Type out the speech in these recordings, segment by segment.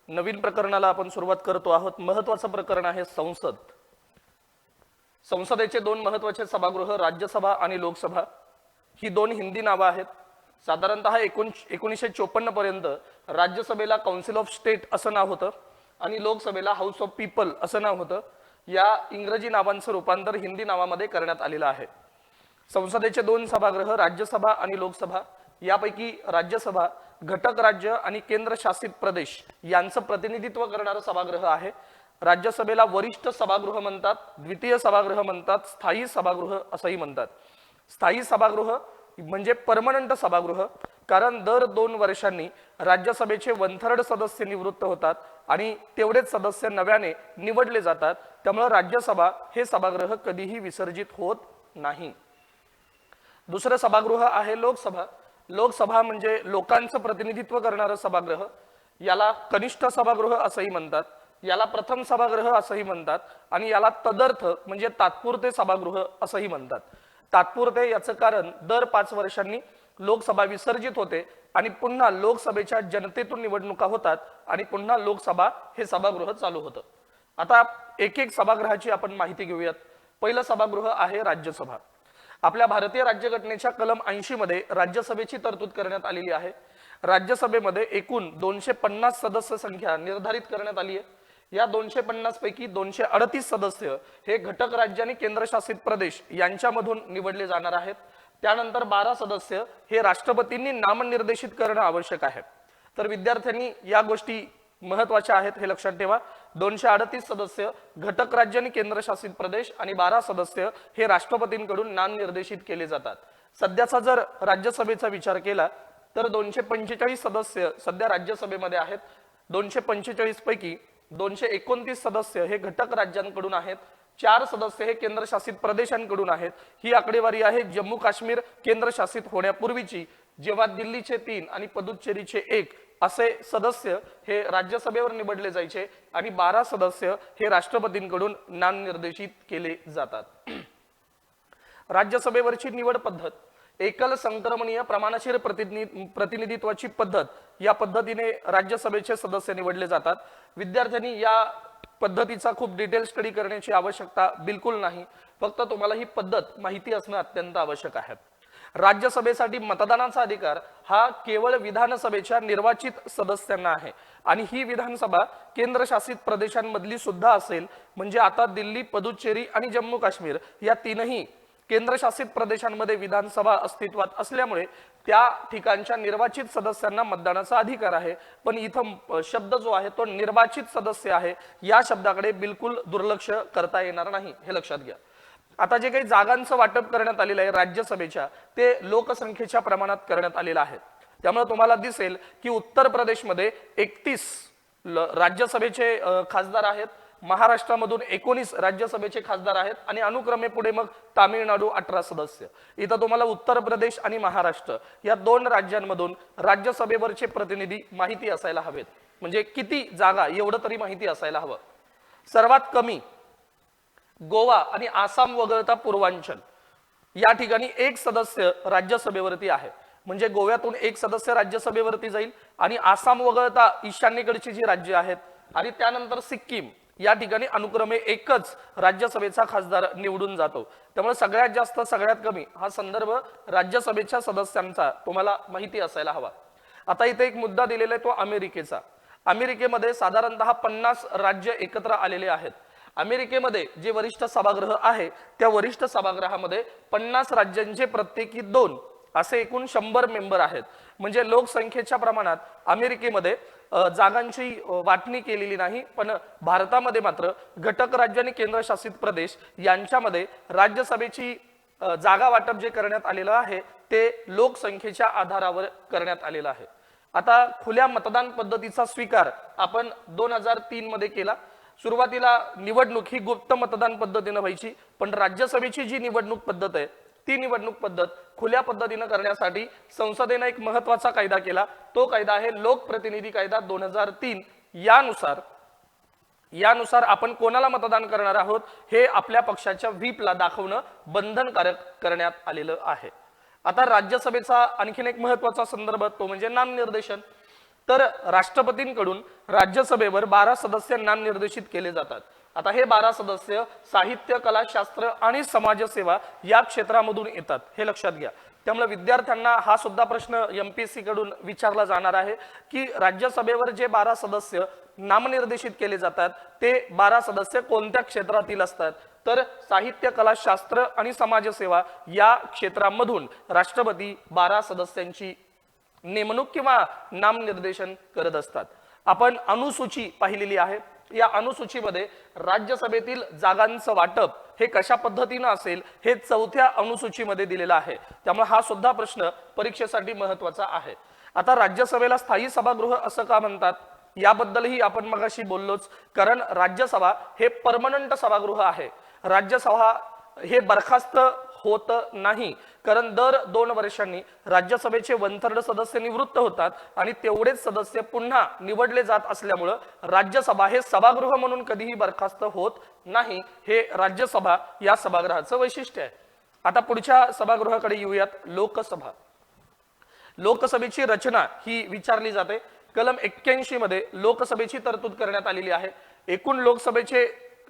नवीन प्रकरणाला आपण सुरुवात करतो आहोत। महत्त्वाचं प्रकरण आहे संसद। संसदेचे दोन महत्त्वाचे सभागृह राज्यसभा आणि लोकसभा ही दोन हिंदी नावं आहेत। साधारणतः 1954 पर्यंत राज्यसभेला काउन्सिल ऑफ स्टेट असं नाव होतं आणि लोकसभेला हाऊस ऑफ पीपल असं नाव होतं। या इंग्रजी नावांचं रूपांतर हिंदी नावामध्ये करण्यात आलेलं आहे। संसदेचे दोन सभागृह राज्यसभा आणि लोकसभा यापैकी राज्यसभा घटक राज्य आणि केंद्रशासित प्रदेश यांचं प्रतिनिधित्व करणारं सभागृह आहे। राज्यसभेला वरिष्ठ सभागृह म्हणतात, द्वितीय सभागृह म्हणतात, स्थायी सभागृह असंही म्हणतात। स्थायी सभागृह म्हणजे परमनंट सभागृह, कारण दर 2 वर्षांनी राज्यसभेचे 1/3 सदस्य निवृत्त होतात आणि तेवढेच सदस्य नव्याने निवडले जातात। त्यामुळे राज्यसभा हे सभागृह कधीही विसर्जित होत नाही। दुसरं सभागृह आहे लोकसभा। लोकसभा म्हणजे लोकांचं प्रतिनिधित्व करणारं सभागृह। याला कनिष्ठ सभागृह असंही म्हणतात, याला प्रथम सभागृह असंही म्हणतात आणि याला तदर्थ म्हणजे तात्पुरते सभागृह असंही म्हणतात। तात्पुरते याचं कारण दर 5 वर्षांनी लोकसभा विसर्जित होते आणि पुन्हा लोकसभेच्या जनतेतून निवडणुका होतात आणि पुन्हा लोकसभा हे सभागृह चालू होतं। आता एक एक सभागृहाची आपण माहिती घेऊयात। पहिलं सभागृह आहे राज्यसभा। आपल्या भारतीय राज्यघटनेच्या कलम 80 मध्ये राज्यसभेची तरतूद करण्यात आलेली आहे। राज्यसभेमध्ये एकूण 250 सदस्य संख्या निर्धारित करण्यात आली आहे। या 250 पैकी 238 सदस्य हे घटक राज्य आणि केंद्रशासित प्रदेश यांच्यामधून निवडले जाणार आहेत। त्यानंतर 12 सदस्य हे राष्ट्रपतींनी नामनिर्देशित करणं आवश्यक आहे। तर विद्यार्थ्यांनी या गोष्टी महत्त्वाच्या आहेत हे लक्षात ठेवा। 238 सदस्य घटक राज्य आणि केंद्रशासित प्रदेश आणि 12 सदस्य हे राष्ट्रपतींकडून नामनिर्देशित केले जातात। सध्याचा जर राज्यसभेचा विचार केला तर 245 सदस्य सध्या राज्यसभेमध्ये आहेत। 245 पैकी 229 सदस्य हे घटक राज्यांकडून आहेत, 4 सदस्य हे केंद्रशासित प्रदेशांकडून आहेत। ही आकडेवारी आहे जम्मू काश्मीर केंद्रशासित होण्यापूर्वीची, जेव्हा दिल्लीचे 3 आणि पुदुच्चेरीचे 1 असे सदस्य हे राज्यसभेवर निवडले जायचे आणि 12 सदस्य हे राष्ट्रपतींकडून नामनिर्देशित केले जातात। राज्यसभेवरची निवड पद्धत एकल संक्रमणीय प्रमाणशीर प्रतिनिधित्वाची पद्धत, या पद्धतीने राज्यसभेचे सदस्य निवडले जातात। विद्यार्थ्यांनी या पद्धतीचा खूप डिटेल स्टडी करण्याची आवश्यकता बिलकुल नाही, फक्त तुम्हाला ही पद्धत माहिती असणं अत्यंत आवश्यक आहे। राज्यसभेसाठी मतदानाचा अधिकार हा केवळ विधानसभेच्या निर्वाचित सदस्यांना आहे आणि ही विधानसभा केंद्रशासित प्रदेशांमधली सुद्धा असेल। म्हणजे आता दिल्ली, पुदुच्चेरी आणि जम्मू काश्मीर या तीनही केंद्रशासित प्रदेशांमध्ये विधानसभा अस्तित्वात असल्यामुळे त्या ठिकाणच्या निर्वाचित सदस्यांना मतदानाचा अधिकार आहे। पण इथं शब्द जो आहे तो निर्वाचित सदस्य आहे, या शब्दाकडे बिलकुल दुर्लक्ष करता येणार नाही, हे लक्षात घ्या। आता जे काही जागांचं वाटप करण्यात आलेलं आहे राज्यसभेच्या, ते लोकसंख्येच्या प्रमाणात करण्यात आलेलं आहे। त्यामुळे तुम्हाला दिसेल की उत्तर प्रदेशमध्ये 31 राज्यसभेचे खासदार आहेत, महाराष्ट्रामधून 19 राज्यसभेचे खासदार आहेत आणि अनुक्रमे पुढे मग तामिळनाडू 18 सदस्य। इथं तुम्हाला उत्तर प्रदेश आणि महाराष्ट्र या 2 राज्यांमधून राज्यसभेवरचे प्रतिनिधी माहिती असायला हवेत। म्हणजे किती जागा एवढं तरी माहिती असायला हवं। सर्वात कमी गोवा आणि आसाम वगळता पूर्वांचल या ठिकाणी 1 सदस्य राज्यसभेवरती आहे। म्हणजे गोव्यातून 1 सदस्य राज्यसभेवरती जाईल आणि आसाम वगळता ईशान्येकडची जी राज्य आहेत आणि त्यानंतर सिक्कीम या ठिकाणी अनुक्रमे 1च राज्यसभेचा खासदार निवडून जातो। त्यामुळे सगळ्यात जास्त सगळ्यात कमी हा संदर्भ राज्यसभेच्या सदस्यांचा तुम्हाला माहिती असायला हवा। आता इथे एक मुद्दा दिलेला आहे तो अमेरिकेचा। अमेरिकेमध्ये साधारणतः 50 राज्य एकत्र आलेले आहेत। अमेरिकेमध्ये जे वरिष्ठ सभागृह आहे त्या वरिष्ठ सभागृहामध्ये 50 राज्यांचे प्रत्येकी 2 असे एकूण 100 मेंबर आहेत। म्हणजे लोकसंख्येच्या प्रमाणात अमेरिकेमध्ये जागांची वाटणी केलेली नाही, पण भारतामध्ये मात्र घटक राज्य आणि केंद्रशासित प्रदेश यांच्यामध्ये राज्यसभेची जागा वाटप जे करण्यात आलेलं आहे ते लोकसंख्येच्या आधारावर करण्यात आलेलं आहे। आता खुल्या मतदान पद्धतीचा स्वीकार आपण 2003 मध्ये केला। सुरुवातीला निवडणूक ही गुप्त मतदान पद्धतीने व्हायची, पण राज्यसभेची जी निवडणूक पद्धत आहे ती निवडणूक पद्धत खुल्या पद्धतीने करण्यासाठी संसदेने एक महत्त्वाचा कायदा केला। तो कायदा आहे लोकप्रतिनिधी कायदा 2003। यानुसार आपण कोणाला मतदान करणार आहोत हे आपल्या पक्षाच्या व्हीपला दाखवणं बंधनकारक करण्यात आलेलं आहे। आता राज्यसभेचा आणखीन एक महत्त्वाचा संदर्भ तो म्हणजे नामनिर्देशन। तर राष्ट्रपतींकडून राज्यसभेवर 12 सदस्य नामनिर्देशित केले जातात। आता हे 12 सदस्य साहित्य, कला, शास्त्र आणि समाजसेवा या क्षेत्रामधून येतात, हे लक्षात घ्या। त्यामुळे विद्यार्थ्यांना हा सुद्धा प्रश्न एमपीएससी कडून विचारला जाणार आहे की राज्यसभेवर जे 12 सदस्य नामनिर्देशित केले जातात ते 12 सदस्य कोणत्या क्षेत्रातील असतात, तर साहित्य, कला, शास्त्र आणि समाजसेवा या क्षेत्रामधून राष्ट्रपती 12 सदस्यांची नेमणूक किंवा नामनिर्देशन करत असतात। आपण अनुसूची पाहिलेली आहे। या अनुसूचीमध्ये राज्यसभेतील जागांचं वाटप हे कशा पद्धतीने असेल हे 4थ्या अनुसूचीमध्ये दिलेलं आहे। त्यामुळे हा सुद्धा प्रश्न परीक्षेसाठी महत्त्वाचा आहे। आता राज्यसभेला स्थायी सभागृह असं का म्हणतात याबद्दलही आपण मगाशी बोललोच, कारण राज्यसभा हे परमनंट सभागृह आहे। राज्यसभा हे बरखास्त होत नाही, कारण दर 2 वर्षांनी राज्यसभेचे 1/3 सदस्य निवृत्त होतात आणि तेवढेच सदस्य पुन्हा निवडले जात असल्यामुळे राज्यसभा हे सभागृह म्हणून कधीही बरखास्त होत नाही। हे राज्यसभा या सभागृहाचं वैशिष्ट्य आहे। आता पुढच्या सभागृहाकडे येऊयात, लोकसभा। लोकसभेची रचना ही विचारली जाते। कलम 81 मध्ये लोकसभेची तरतूद करण्यात आलेली आहे। एकूण लोकसभेचे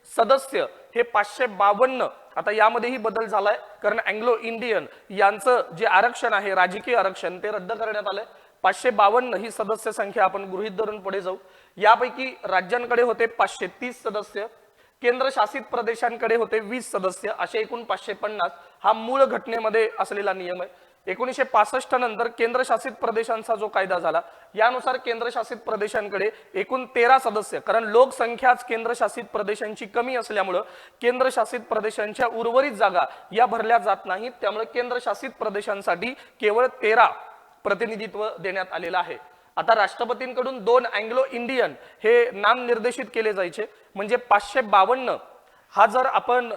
सदस्य हे 552। आता यामध्येही बदल झालाय, कारण अँग्लो इंडियन यांचं जे आरक्षण आहे, राजकीय आरक्षण, ते रद्द करण्यात आलंय। 552 ही सदस्य संख्या आपण गृहीत धरून पुढे जाऊ। यापैकी राज्यांकडे होते 530 सदस्य, केंद्रशासित प्रदेशांकडे होते 20 सदस्य, असे एकूण 550। हा मूळ घटनेमध्ये असलेला नियम आहे। 1965 नंतर केंद्रशासित प्रदेशांचा जो कायदा झाला यानुसार केंद्रशासित प्रदेशांकडे एकूण 13 सदस्य, कारण लोकसंख्याच केंद्रशासित प्रदेशांची कमी असल्यामुळे केंद्रशासित प्रदेशांच्या उर्वरित जागा या भरल्या जात नाहीत। त्यामुळे केंद्रशासित प्रदेशांसाठी केवळ 13 प्रतिनिधित्व देण्यात आलेलं आहे। आता राष्ट्रपतींकडून 2 अँग्लो इंडियन हे नाम निर्देशित केले जायचे, म्हणजे 552। हा जर आपण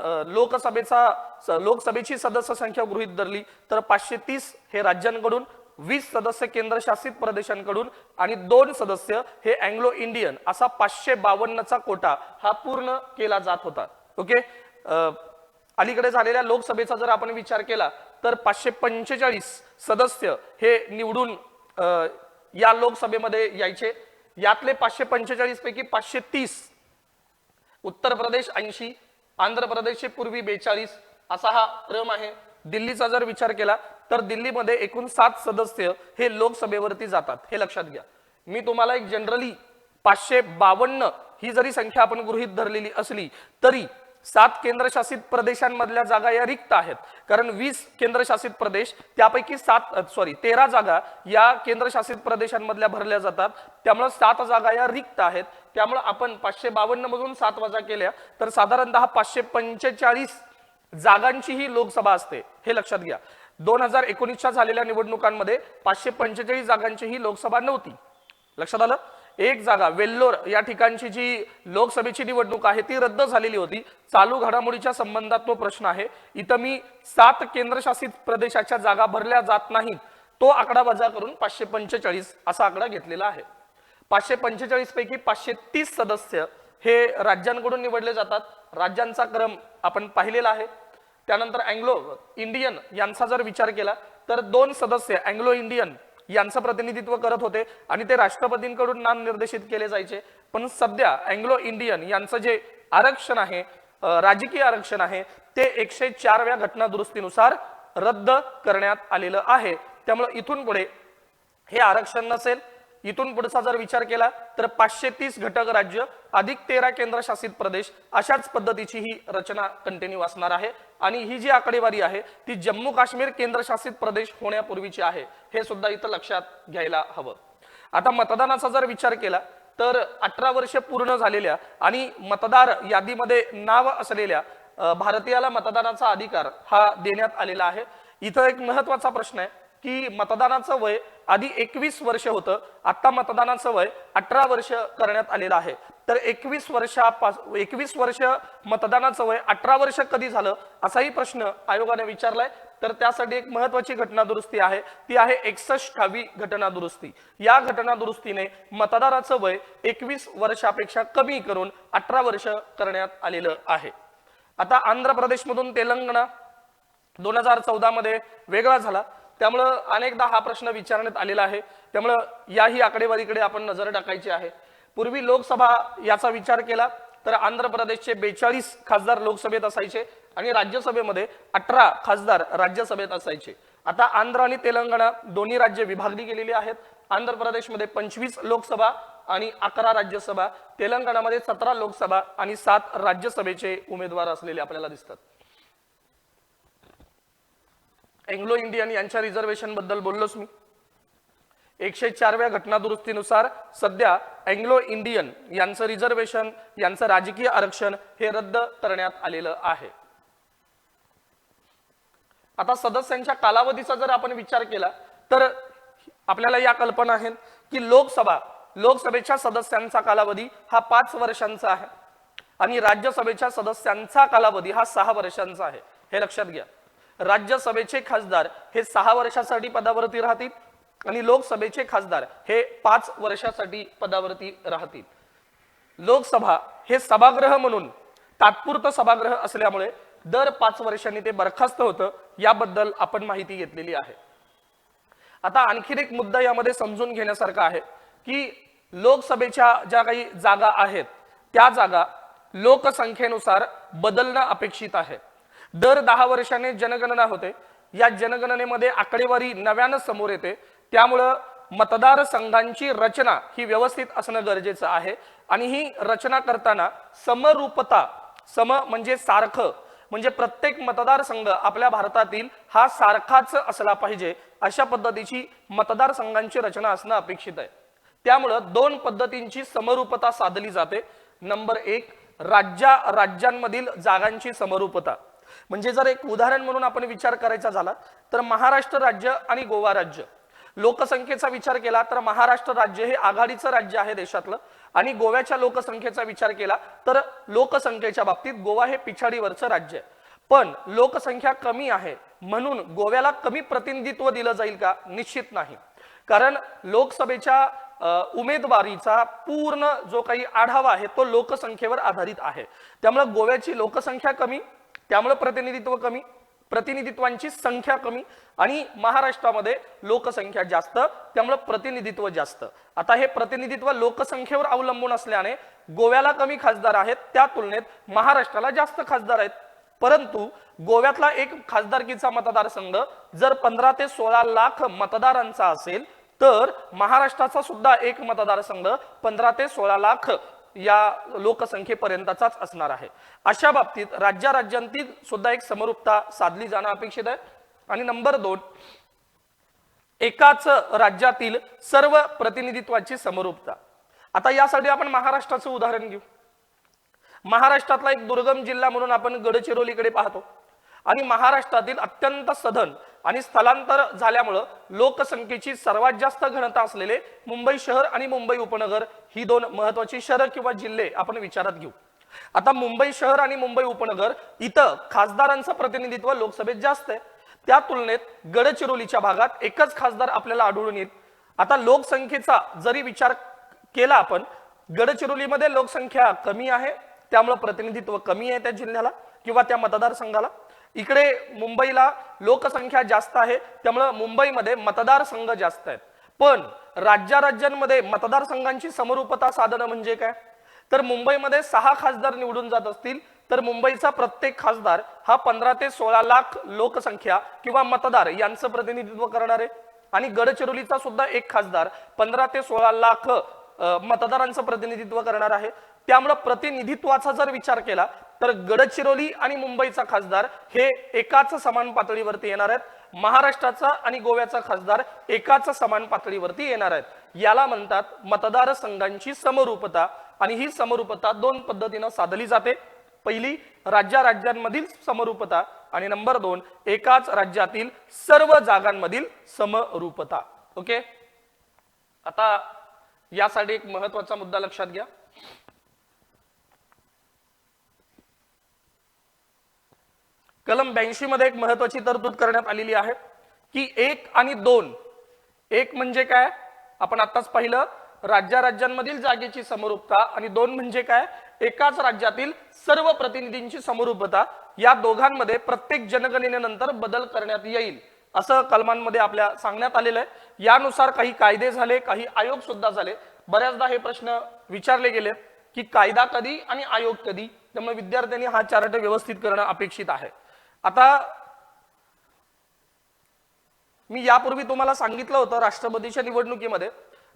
लोकसभेची सदस्य संख्या गृहीत धरली तर 530 हे राज्यांकडून, 20 सदस्य केंद्रशासित प्रदेशांकडून आणि 2 सदस्य हे अँग्लो इंडियन, असा 552चा कोटा हा पूर्ण केला जात होता। ओके, अलीकडे झालेल्या लोकसभेचा जर आपण विचार केला तर 545 सदस्य हे निवडून या लोकसभेमध्ये यायचे। यातले 545 पैकी 530 उत्तर प्रदेश 80, आंध्र प्रदेशचे पूर्वी 42 असा हा क्रम आहे। दिल्लीचा जर विचार केला तर दिल्लीमध्ये एकूण 7 सदस्य हे लोकसभेवरती जातात, हे लक्षात घ्या। मी तुम्हाला एक जनरली 552 ही जरी संख्या आपण गृहीत धरलेली असली तरी 7 केंद्रशासित प्रदेशांमधल्या जागा या रिक्त आहेत, कारण 20 केंद्रशासित प्रदेश त्यापैकी 13 जागा या केंद्रशासित प्रदेशांमधल्या भरल्या जातात। त्यामुळे 7 जागा या रिक्त आहेत। त्यामुळे आपण 552 मधून 7 वजा केल्या तर साधारणतः 545 जागांची ही लोकसभा असते, हे लक्षात घ्या। 2019च्या झालेल्या निवडणुकांमध्ये 545 जागांची ही लोकसभा नव्हती, लक्षात आलं। एक जागा वेल्लोर या ठिकाणची जी लोकसभेची निवडणूक आहे ती रद्द झालेली होती। चालू घडामोडीच्या संबंधात तो प्रश्न आहे। इथं मी 7 केंद्रशासित प्रदेशाच्या जागा भरल्या जात नाहीत तो आकडा वजा करून 545 असा आकडा घेतलेला आहे। 545 पैकी 530 सदस्य हे राज्यांकडून निवडले जातात। राज्यांचा क्रम आपण पाहिलेला आहे। त्यानंतर अँग्लो इंडियन यांचा जर विचार केला तर 2 सदस्य अँग्लो इंडियन यांचं प्रतिनिधित्व करत होते आणि ते राष्ट्रपतींकडून नाम निर्देशित केले जायचे। पण सध्या अँग्लो इंडियन यांचं जे आरक्षण आहे, राजकीय आरक्षण आहे, ते 104व्या घटना दुरुस्तीनुसार रद्द करण्यात आलेलं आहे। त्यामुळे इथून पुढे हे आरक्षण नसेल। इथून पुढचा जर विचार केला तर 530 घटक राज्य अधिक 13 केंद्रशासित प्रदेश अशाच पद्धतीची ही रचना कंटिन्यू असणार आहे। आणि ही जी आकडेवारी आहे ती जम्मू काश्मीर केंद्रशासित प्रदेश होण्यापूर्वीची आहे, हे सुद्धा इथं लक्षात घ्यायला हवं। आता मतदानाचा जर विचार केला तर 18 वर्ष पूर्ण झालेल्या आणि मतदार यादीमध्ये नाव असलेल्या भारतीयाला मतदानाचा अधिकार हा देण्यात आलेला आहे। इथं एक महत्त्वाचा प्रश्न आहे की मतदानाचं वय आधी 21 वर्ष होतं, आता मतदानाचं वय 18 वर्ष करण्यात आलेलं आहे। तर 21 वर्ष मतदानाचं वय 18 वर्ष कधी झालं असाही प्रश्न आयोगाने विचारलाय। तर त्यासाठी एक महत्त्वाची घटना दुरुस्ती आहे, ती आहे 61वी घटना दुरुस्ती। या घटना दुरुस्तीने मतदाराचं वय 21 वर्षापेक्षा कमी करून 18 वर्ष करण्यात आलेलं आहे। आता आंध्र प्रदेशमधून तेलंगणा 2014 मध्ये वेगळा झाला। त्यामुळं अनेकदा हा प्रश्न विचारण्यात आलेला आहे, त्यामुळं याही आकडेवारीकडे आपण नजर टाकायची आहे. पूर्वी लोकसभा याचा विचार केला तर आंध्र प्रदेशचे 42 खासदार लोकसभेत असायचे आणि राज्यसभेमध्ये 18 खासदार राज्यसभेत असायचे. आता आंध्र आणि तेलंगणा दोन्ही राज्य विभागली गेलेली आहेत. आंध्र प्रदेशमध्ये 25 लोकसभा आणि 11 राज्यसभा, तेलंगणामध्ये 17 लोकसभा आणि 7 राज्यसभेचे उमेदवार असलेले आपल्याला दिसतात. एंग्लो इंडियन यांच्या रिझर्वेशन बद्दल बोललोच मी. 104व्या घटना दुरुस्तीनुसार सध्या एंग्लो इंडियन यांचं रिझर्वेशन, यांचं राजकीय आरक्षण हे रद्द करण्यात आलेलं आहे. आता सदस्यांच्या कालावधीचा जर आपण विचार केला तर आपल्याला या कल्पना आहेत की लोकसभेच्या सदस्यांचा कालावधी हा 5 वर्षांचा आहे आणि राज्यसभेच्या सदस्यांचा कालावधी हा 6 वर्षांचा आहे. हे लक्षात घ्या. राज्यसभेचे खासदार हे 6 वर्षासाठी पदावरती राहतील आणि लोकसभेचे खासदार हे 5 वर्षासाठी पदावरती राहतील. लोकसभा हे सभागृह म्हणून तात्पुरतं सभागृह असल्यामुळे दर 5 वर्षांनी ते बरखास्त होतं, याबद्दल आपण माहिती घेतलेली आहे. आता आणखीन एक मुद्दा यामध्ये समजून घेण्यासारखा आहे की लोकसभेच्या ज्या काही जागा आहेत त्या जागा लोकसंख्येनुसार बदलणं अपेक्षित आहे. दर 10 वर्षांनी जनगणना होते. या जनगणनेमध्ये आकडेवारी नव्यानं समोर येते, त्यामुळं मतदारसंघांची रचना ही व्यवस्थित असणं गरजेचं आहे आणि ही रचना करताना समरूपता, सम म्हणजे सारखं, म्हणजे प्रत्येक मतदारसंघ आपल्या भारतातील हा सारखाच असला पाहिजे अशा पद्धतीची मतदारसंघांची रचना असणं अपेक्षित आहे. त्यामुळं 2 पद्धतींची समरूपता साधली जाते. नंबर 1 राज्यांमधील जागांची समरूपता. म्हणजे जर एक उदाहरण म्हणून आपण विचार करायचा झाला तर महाराष्ट्र राज्य आणि गोवा राज्य, लोकसंख्येचा विचार केला तर महाराष्ट्र राज्य हे आघाडीचं राज्य आहे देशातलं आणि गोव्याच्या लोकसंख्येचा विचार केला तर लोकसंख्येच्या बाबतीत गोवा हे पिछाडीवरचं राज्य आहे. पण लोकसंख्या कमी आहे म्हणून गोव्याला कमी प्रतिनिधित्व दिलं जाईल का? निश्चित नाही. कारण लोकसभेच्या उमेदवारीचा पूर्ण जो काही आढावा आहे तो लोकसंख्येवर आधारित आहे. त्यामुळे गोव्याची लोकसंख्या कमी, त्यामुळे प्रतिनिधित्व कमी, प्रतिनिधित्वांची संख्या कमी आणि महाराष्ट्रामध्ये लोकसंख्या जास्त, त्यामुळे प्रतिनिधित्व जास्त. आता हे प्रतिनिधित्व लोकसंख्येवर अवलंबून असल्याने गोव्याला कमी खासदार आहेत, त्या तुलनेत महाराष्ट्राला जास्त खासदार आहेत. परंतु गोव्यातला एक खासदारकीचा मतदारसंघ जर 15 ते 16 लाख मतदारांचा असेल तर महाराष्ट्राचा सुद्धा एक मतदारसंघ 15 ते 16 लाख या लोकसंख्येपर्यंतचाच असणार आहे. अशा बाबतीत राज्यांतील सुद्धा एक समरूपता साधली जाणं अपेक्षित आहे. आणि नंबर 2 एकाच राज्यातील सर्व प्रतिनिधित्वाची समरूपता. आता यासाठी आपण महाराष्ट्राचं उदाहरण घेऊ. महाराष्ट्रातला एक दुर्गम जिल्हा म्हणून आपण गडचिरोलीकडे पाहतो आणि महाराष्ट्रातील अत्यंत सधन आणि स्थलांतर झाल्यामुळं लोकसंख्येची सर्वात जास्त घनता असलेले मुंबई शहर आणि मुंबई उपनगर ही 2 महत्वाची शहर किंवा जिल्हे आपण विचारात घेऊ. आता मुंबई शहर आणि मुंबई उपनगर इथं खासदारांचं प्रतिनिधित्व लोकसभेत जास्त आहे, त्या तुलनेत गडचिरोलीच्या भागात एकच खासदार आपल्याला आढळून येईल. आता लोकसंख्येचा जरी विचार केला आपण, गडचिरोलीमध्ये लोकसंख्या कमी आहे त्यामुळे प्रतिनिधित्व कमी आहे त्या जिल्ह्याला किंवा त्या मतदारसंघाला. इकडे मुंबईला लोकसंख्या जास्त आहे त्यामुळे मुंबईमध्ये मतदारसंघ जास्त आहेत. पण राज्यांमध्ये मतदारसंघांची समरूपता साधणं म्हणजे काय? तर मुंबईमध्ये 6 खासदार निवडून जात असतील तर मुंबईचा प्रत्येक खासदार हा 15 ते 16 लाख लोकसंख्या किंवा मतदार यांचं प्रतिनिधित्व करणार आहे आणि गडचिरोलीचा सुद्धा एक खासदार 15 ते 16 लाख मतदारांचं प्रतिनिधित्व करणार आहे. त्यामुळे प्रतिनिधित्वाचा जर विचार केला तर गडचिरोली आणि मुंबईचा खासदार हे एकाच समान पातळीवरती येणार आहेत. महाराष्ट्राचा आणि गोव्याचा खासदार एकाच समान पातळीवरती येणार आहेत. याला म्हणतात मतदारसंघांची समरूपता आणि ही समरूपता 2 पद्धतीने साधली जाते. पहिली राज्यांमधील समरूपता आणि नंबर 2 एकाच राज्यातील सर्व जागांमधील समरूपता. ओके. आता यासाठी एक महत्त्वाचा मुद्दा लक्षात घ्या. कलम 82 मध्ये एक महत्त्वाची तरतूद करण्यात आलेली आहे की 1 आणि 2. 1 म्हणजे काय आपण आताच पाहिलं, राज्यांमधील जागेची समरूपता आणि 2 म्हणजे काय, एकाच राज्यातील सर्व प्रतिनिधींची समरूपता. या दोघांमध्ये प्रत्येक जनगणनेनंतर बदल करण्यात येईल. असं कलमांमध्ये आपल्या सांगण्यात आलेलं आहे। यानुसार काही कायदे झाले, काही आयोग सुद्धा झाले। बऱ्याचदा हे प्रश्न विचारले गेले की कायदा कधी आणि आयोग कधी, त्यामुळे विद्यार्थ्यांनी हा चार्ट व्यवस्थित करणं अपेक्षित आहे। आता मी यापूर्वी तुम्हाला सांगितलं होतं राष्ट्रपतीच्या निवडणुकीमध्ये,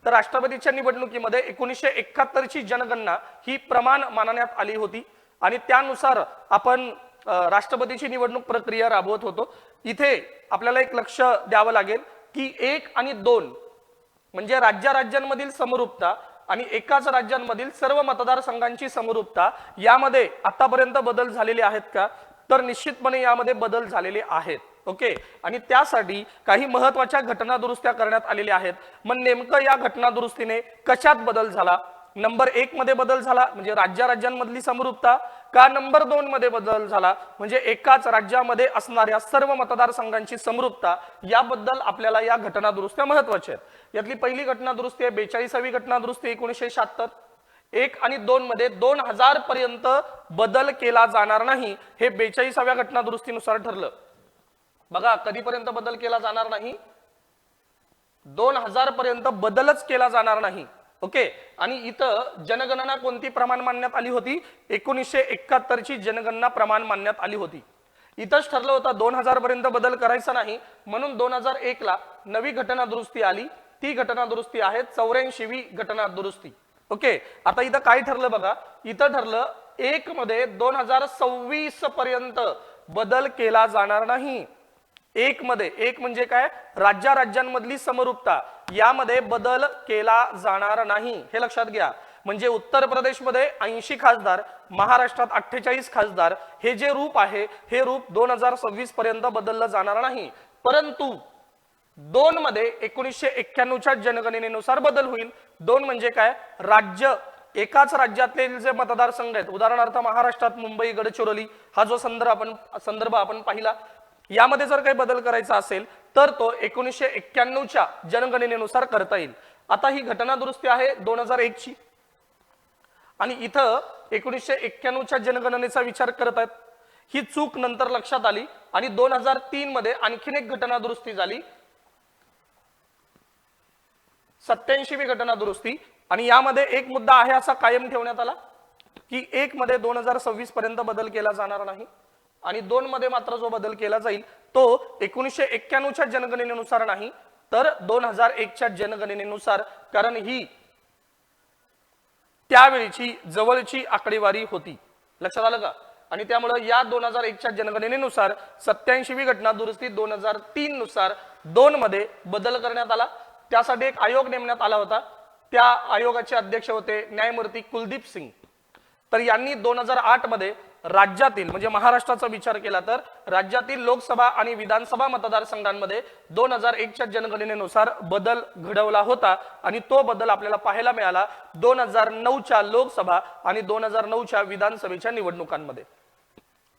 तर राष्ट्रपतीच्या निवडणुकीमध्ये 1971 ची जनगणना ही प्रमाण मानण्यात आली होती आणि त्यानुसार आपण राष्ट्रपतीची निवडणूक प्रक्रिया राबवत होतो। इथे आपल्याला एक लक्ष द्यावं लागेल की 1 आणि 2 म्हणजे राज्यांमधील समरूपता आणि एकाच राज्यांमधील सर्व मतदारसंघांची समरूपता, यामध्ये आतापर्यंत बदल झालेले आहेत का, तर निश्चितपणे यामध्ये बदल झालेले आहेत। ओके, आणि त्यासाठी काही महत्त्वाच्या घटना दुरुस्त्या करण्यात आलेल्या आहेत। मग नेमकं या घटना दुरुस्तीने कशात बदल झाला? नंबर 1 मध्ये बदल झाला म्हणजे राज्यांमधली समरूपता, का नंबर 2 मध्ये बदल झाला म्हणजे एकाच राज्यामध्ये असणाऱ्या सर्व मतदारसंघांची समरूपता, याबद्दल आपल्याला या घटना दुरुस्त्या महत्त्वाच्या आहेत। यातली पहिली घटना दुरुस्ती आहे 42वी घटना दुरुस्ती 1976। 1 आणि 2 मध्ये 2000 पर्यंत बदल केला जाणार नाही, हे 42व्या घटना दुरुस्तीनुसार ठरलं। बघा, कधीपर्यंत बदल केला जाणार नाही? 2000 पर्यंत बदलच केला जाणार नाही। ओके, आणि इथं जनगणना कोणती प्रमाण मानण्यात आली होती? 1971 ची जनगणना प्रमाण मानण्यात आली होती। इथंच ठरलं होतं 2000 पर्यंत बदल करायचा नाही, म्हणून 2001 ला नवी घटना दुरुस्ती आली। ती घटना दुरुस्ती आहे 84वी घटना दुरुस्ती। ओके, आता इथं काय ठरलं बघा, इथं ठरलं 1 मध्ये 2026 पर्यंत बदल केला जाणार नाही। 1 मध्ये, 1 म्हणजे काय, राज्यांमधली समरूपता, यामध्ये बदल केला जाणार नाही, हे लक्षात घ्या। म्हणजे उत्तर प्रदेशमध्ये 80 खासदार, महाराष्ट्रात 48 खासदार, हे जे रूप आहे हे रूप 2026 पर्यंत बदललं जाणार नाही। परंतु 2 मध्ये 1991च्या जनगणनेनुसार बदल होईल। 2 म्हणजे काय, राज्य, एकाच राज्यातले जे मतदारसंघ आहेत, उदाहरणार्थ महाराष्ट्रात मुंबई, गडचिरोली, हा जो संदर्भ आपण पाहिला, यामध्ये जर काही बदल करायचा असेल तर तो 1991च्या जनगणनेनुसार करता येईल। आता ही घटना दुरुस्ती आहे 2001 ची, आणि इथं 1991च्या जनगणनेचा विचार करत आहेत। ही चूक नंतर लक्षात आली आणि 2003 मध्ये आणखीन एक घटना दुरुस्ती झाली, 87वी घटना दुरुस्ती, आणि यामध्ये एक मुद्दा आहे असा कायम ठेवण्यात आला की 1 मध्ये 2026 पर्यंत बदल केला जाणार नाही, आणि 2 मध्ये मात्र जो बदल केला जाईल तो 1991च्या जनगणनेनुसार नाही तर 2001च्या जनगणनेनुसार, कारण ही त्यावेळीची जवळची आकडेवारी होती। लक्षात आलं का? आणि त्यामुळे या 2001च्या जनगणनेनुसार 87वी घटना दुरुस्ती 2003 नुसार 2 मध्ये बदल करण्यात आला। त्यासाठी एक आयोग नेमण्यात आला होता। त्या आयोगाचे अध्यक्ष होते न्यायमूर्ती कुलदीप सिंग। तर यांनी 2008 मध्ये राज्यातील, म्हणजे महाराष्ट्राचा विचार केला तर राज्यातील लोकसभा आणि विधानसभा मतदारसंघांमध्ये 2001च्या जनगणनेनुसार बदल घडवला होता, आणि तो बदल आपल्याला पाहायला मिळाला 2009च्या लोकसभा आणि 2009च्या विधानसभेच्या निवडणुकांमध्ये।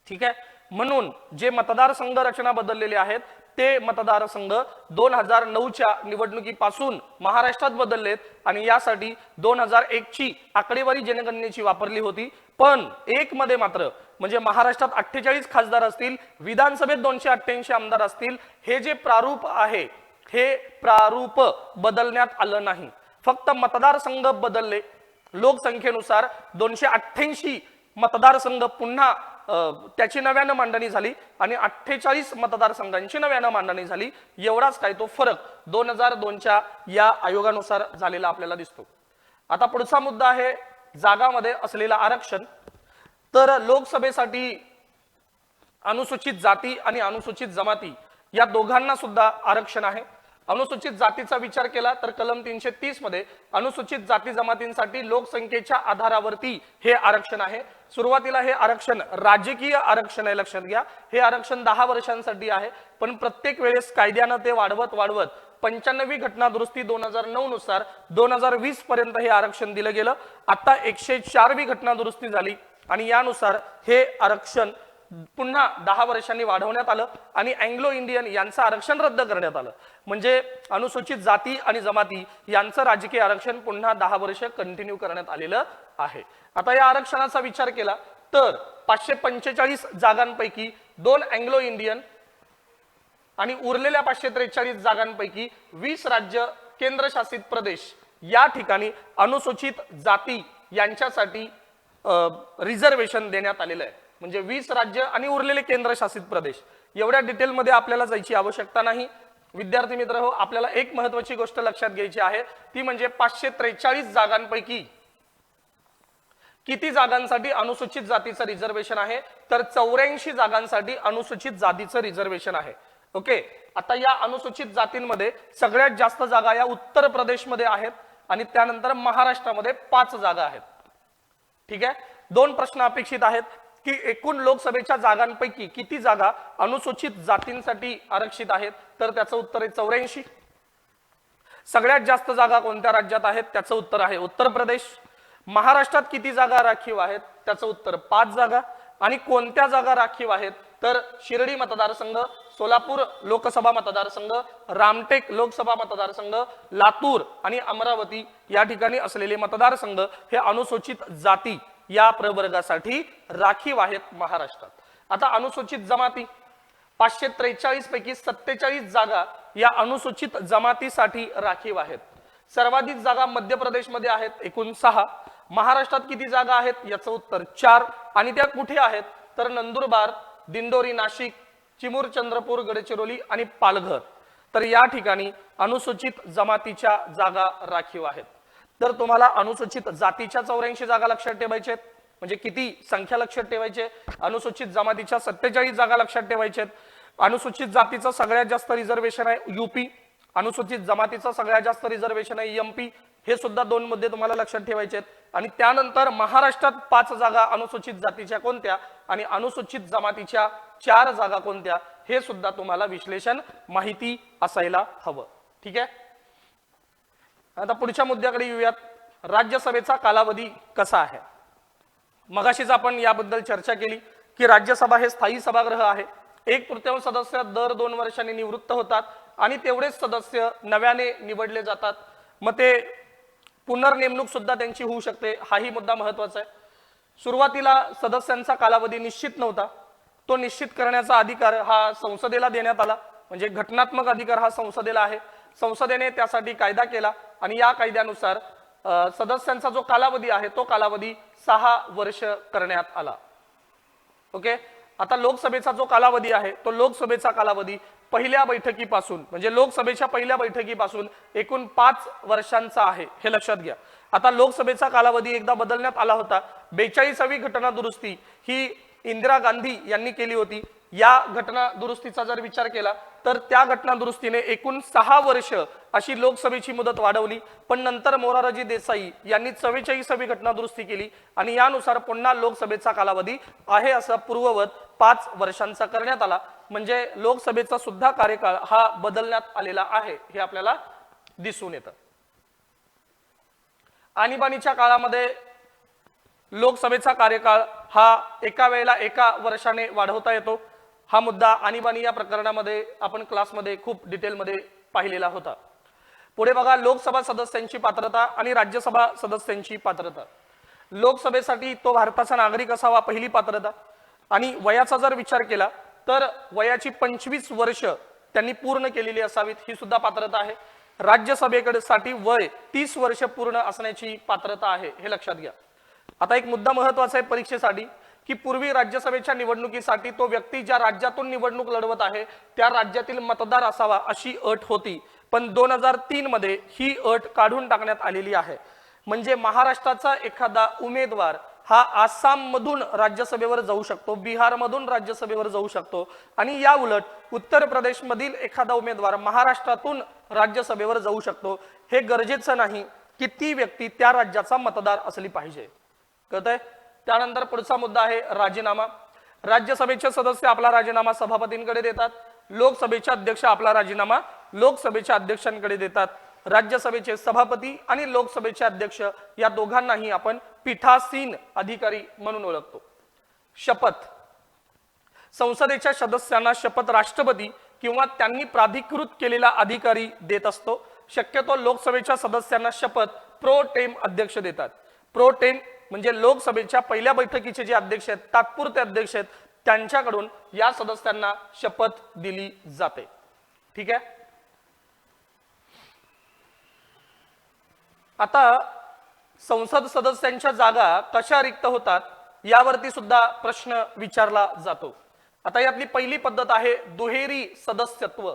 ठीक आहे, म्हणून जे मतदारसंघ रचना बदललेले आहेत ते मतदारसंघ 2009च्या निवडणुकीपासून महाराष्ट्रात बदललेत, आणि यासाठी 2001 ची आकडेवारी जनगणनेची वापरली होती। पण 1 मध्ये मात्र, म्हणजे महाराष्ट्रात 48 खासदार असतील, विधानसभेत 288 आमदार असतील, हे जे प्रारूप आहे हे प्रारूप बदलण्यात आलं नाही, फक्त मतदारसंघ बदलले। लोकसंख्येनुसार 288 मतदारसंघ पुन्हा त्याची नव्यानं मांडणी झाली आणि 48 मतदारसंघांची नव्यानं मांडणी झाली। एवढाच काय तो फरक 2002च्या या आयोगानुसार झालेला आपल्याला दिसतो। आता पुढचा मुद्दा आहे जागामध्ये असलेलं आरक्षण। तर लोकसभेसाठी अनुसूचित जाती आणि अनुसूचित जमाती या दोघांना सुद्धा आरक्षण आहे। अनुसूचित जातीचा विचार केला तर कलम 330 मध्ये अनुसूचित जाती जमातींसाठी लोकसंख्येच्या आधारावरती हे आरक्षण आहे। सुरुवातीला हे आरक्षण राजकीय आरक्षण आहे, लक्षात घ्या। हे आरक्षण 10 वर्षांसाठी आहे, पण प्रत्येक वेळेस कायद्यानं ते वाढवत 95वी घटना दुरुस्ती 2009 नुसार 2020 पर्यंत हे आरक्षण दिलं गेलं। आता 104वी घटना दुरुस्ती झाली आणि यानुसार हे आरक्षण पुन्हा 10 वर्षांनी वाढवण्यात आलं आणि अँग्लो इंडियन यांचं आरक्षण रद्द करण्यात आलं। म्हणजे अनुसूचित जाती आणि जमाती यांचं राजकीय आरक्षण पुन्हा 10 वर्ष कंटिन्यू करण्यात आलेलं आहे। आता या आरक्षणाचा विचार केला तर 545 जागांपैकी 2 अँग्लो इंडियन आणि उरलेल्या 543 जागांपैकी 20 राज्य केंद्रशासित प्रदेश या ठिकाणी अनुसूचित जाती यांच्यासाठी रिझर्वेशन देण्यात आलेलं आहे. म्हणजे 20 राज्य आणि उरलेले केंद्रशासित प्रदेश. एवढ्या डिटेलमध्ये आपल्याला जायची आवश्यकता नाही. विद्यार्थी मित्र हो, आपल्याला एक महत्त्वाची गोष्ट लक्षात घ्यायची आहे, ती म्हणजे 543 जागांपैकी किती जागांसाठी अनुसूचित जातीचं रिझर्वेशन आहे, तर 84 जागांसाठी अनुसूचित जातीचं रिझर्वेशन आहे. ओके, आता या अनुसूचित जातींमध्ये सगळ्यात जास्त जागा या उत्तर प्रदेशमध्ये आहेत आणि त्यानंतर महाराष्ट्रामध्ये 5 जागा आहेत. ठीक आहे, 2 प्रश्न अपेक्षित आहेत की एकूण लोकसभेच्या जागांपैकी किती जागा अनुसूचित जातींसाठी आरक्षित आहेत, तर त्याचं उत्तर आहे 84. सगळ्यात जास्त जागा कोणत्या राज्यात आहेत, त्याचं उत्तर आहे उत्तर प्रदेश. महाराष्ट्रात किती जागा राखीव आहेत, त्याचं उत्तर 5 जागा. आणि कोणत्या जागा राखीव आहेत, तर शिर्डी मतदारसंघ, सोलापूर लोकसभा मतदारसंघ, रामटेक लोकसभा मतदारसंघ, लातूर आणि अमरावती या ठिकाणी असलेले मतदारसंघ हे अनुसूचित जाती या प्रवर्गासाठी राखीव आहेत महाराष्ट्रात. आता अनुसूचित जमाती 543 पैकी 47 जागा या अनुसूचित जमातीसाठी राखीव आहेत. सर्वाधिक जागा मध्य प्रदेशमध्ये आहेत, एकूण 6. महाराष्ट्रात किती जागा आहेत, याचं उत्तर 4. आणि त्या कुठे आहेत, तर नंदुरबार, दिंडोरी, नाशिक, चिमूर, चंद्रपूर, गडचिरोली आणि पालघर. तर या ठिकाणी अनुसूचित जमातीच्या जागा राखीव आहेत. तर तुम्हाला अनुसूचित जातीच्या 84 जागा लक्षात ठेवायच्या आहेत, म्हणजे किती संख्या लक्षात ठेवायचे. अनुसूचित जमातीच्या 47 जागा लक्षात ठेवायच्या आहेत. अनुसूचित जातीचं सगळ्यात जास्त रिझर्वेशन आहे यूपी. अनुसूचित जमातीचं सगळ्यात जास्त रिझर्वेशन आहे एमपी. हे सुद्धा 2 मुद्दे तुम्हाला लक्षात ठेवायचे आहेत. आणि त्यानंतर महाराष्ट्रात 5 जागा अनुसूचित जातीच्या कोणत्या आणि अनुसूचित जमातीच्या 4 जागा कोणत्या, हे सुद्धा तुम्हाला विश्लेषण माहिती असायला हवं. ठीक आहे, आता पुढच्या मुद्द्याकडे येऊयात. राज्यसभेचा कालावधी कसा आहे. मगाशीच आपण याबद्दल चर्चा केली की राज्यसभा हे स्थायी सभागृह आहे. 1/3 सदस्य दर 2 वर्षांनी निवृत्त होतात आणि तेवढेच सदस्य नव्याने निवडले जातात. मग ते पुनर्नेमणूक सुद्धा त्यांची होऊ शकते, हाही मुद्दा महत्वाचा आहे. सुरुवातीला सदस्यांचा कालावधी निश्चित नव्हता. तो निश्चित करण्याचा अधिकार हा संसदेला देण्यात आला, म्हणजे घटनात्मक अधिकार हा संसदेला आहे. संसदेने त्यासाठी कायदा केला आणि या कायद्यानुसार सदस्यांचा जो कालावधी आहे तो कालावधी 6 वर्ष करण्यात आला. ओके, आता लोकसभेचा जो कालावधी आहे तो लोकसभेचा कालावधी पहिल्या बैठकीपासून, म्हणजे लोकसभेच्या पहिल्या बैठकीपासून एकूण 5 वर्षांचा आहे, हे लक्षात घ्या. आता लोकसभेचा कालावधी एकदा बदलण्यात आला होता. 42वी घटना दुरुस्ती ही इंदिरा गांधी यांनी केली होती. या घटना दुरुस्तीचा जर विचार केला तर त्या घटना दुरुस्तीने एकूण 6 वर्ष अशी लोकसभेची मुदत वाढवली. पण नंतर मोरारजी देसाई यांनी 44वी घटना दुरुस्ती केली आणि यानुसार पुन्हा लोकसभेचा कालावधी आहे असा पूर्ववत 5 वर्षांचा करण्यात आला. म्हणजे लोकसभेचा सुद्धा कार्यकाळ हा बदलण्यात आलेला आहे, हे आपल्याला दिसून येतं. आणीबाणीच्या काळामध्ये लोकसभेचा कार्यकाळ हा एका वेळेला 1 वर्षाने वाढवता येतो. हा मुद्दा आणीबाणी या प्रकरणामध्ये आपण क्लासमध्ये खूप डिटेलमध्ये पाहिलेला होता. पुढे बघा, लोकसभा सदस्यांची पात्रता आणि राज्यसभा सदस्यांची पात्रता. लोकसभेसाठी तो भारताचा नागरिक असावा, पहिली पात्रता. आणि वयाचा जर विचार केला तर वयाची 25 वर्ष त्यांनी पूर्ण केलेली असावीत, ही सुद्धा पात्रता आहे. राज्यसभेसाठी वय 30 वर्ष पूर्ण असण्याची पात्रता आहे, हे लक्षात घ्या. आता एक मुद्दा महत्वाचा आहे परीक्षेसाठी, की पूर्वी राज्यसभेच्या निवडणुकीसाठी तो व्यक्ती ज्या राज्यातून निवडणूक लढवत आहे त्या राज्यातील मतदार असावा अशी अट होती. पण 2003 मध्ये ही अट काढून टाकण्यात आलेली आहे. म्हणजे महाराष्ट्राचा एखादा उमेदवार हा आसाम मधून राज्यसभेवर जाऊ शकतो, बिहार मधून राज्यसभेवर जाऊ शकतो आणि या उलट उत्तर प्रदेश मधील एखादा उमेदवार महाराष्ट्रातून राज्यसभेवर जाऊ शकतो. हे गरजेचं नाही की ती व्यक्ती त्या राज्याचा मतदार असली पाहिजे. कळतंय? त्यानंतर पुढचा मुद्दा आहे राजीनामा. राज्यसभेचे सदस्य आपला राजीनामा सभापतींकडे देतात. लोकसभेचे अध्यक्ष आपला राजीनामा लोकसभेच्या अध्यक्षांकडे देतात. राज्यसभेचे सभापती आणि लोकसभेचे अध्यक्ष या दोघांनाही आपण पीठासीन अधिकारी म्हणून ओळखतो. शपथ. संसदेच्या सदस्यांना शपथ राष्ट्रपती किंवा त्यांनी प्राधिकृत केलेला अधिकारी देत असतो. शक्यतो लोकसभेच्या सदस्यांना शपथ प्रो टेम अध्यक्ष देतात. प्रो टेम म्हणजे लोकसभेच्या पहिल्या बैठकीचे जे अध्यक्ष आहेत, तात्पुरते अध्यक्ष आहेत, त्यांच्याकडून या सदस्यांना शपथ दिली जाते. ठीक आहे. आता संसद सदस्यांच्या जागा कशा रिक्त होतात यावरती सुद्धा प्रश्न विचारला जातो. आता यातली पहिली पद्धत आहे दुहेरी सदस्यत्व.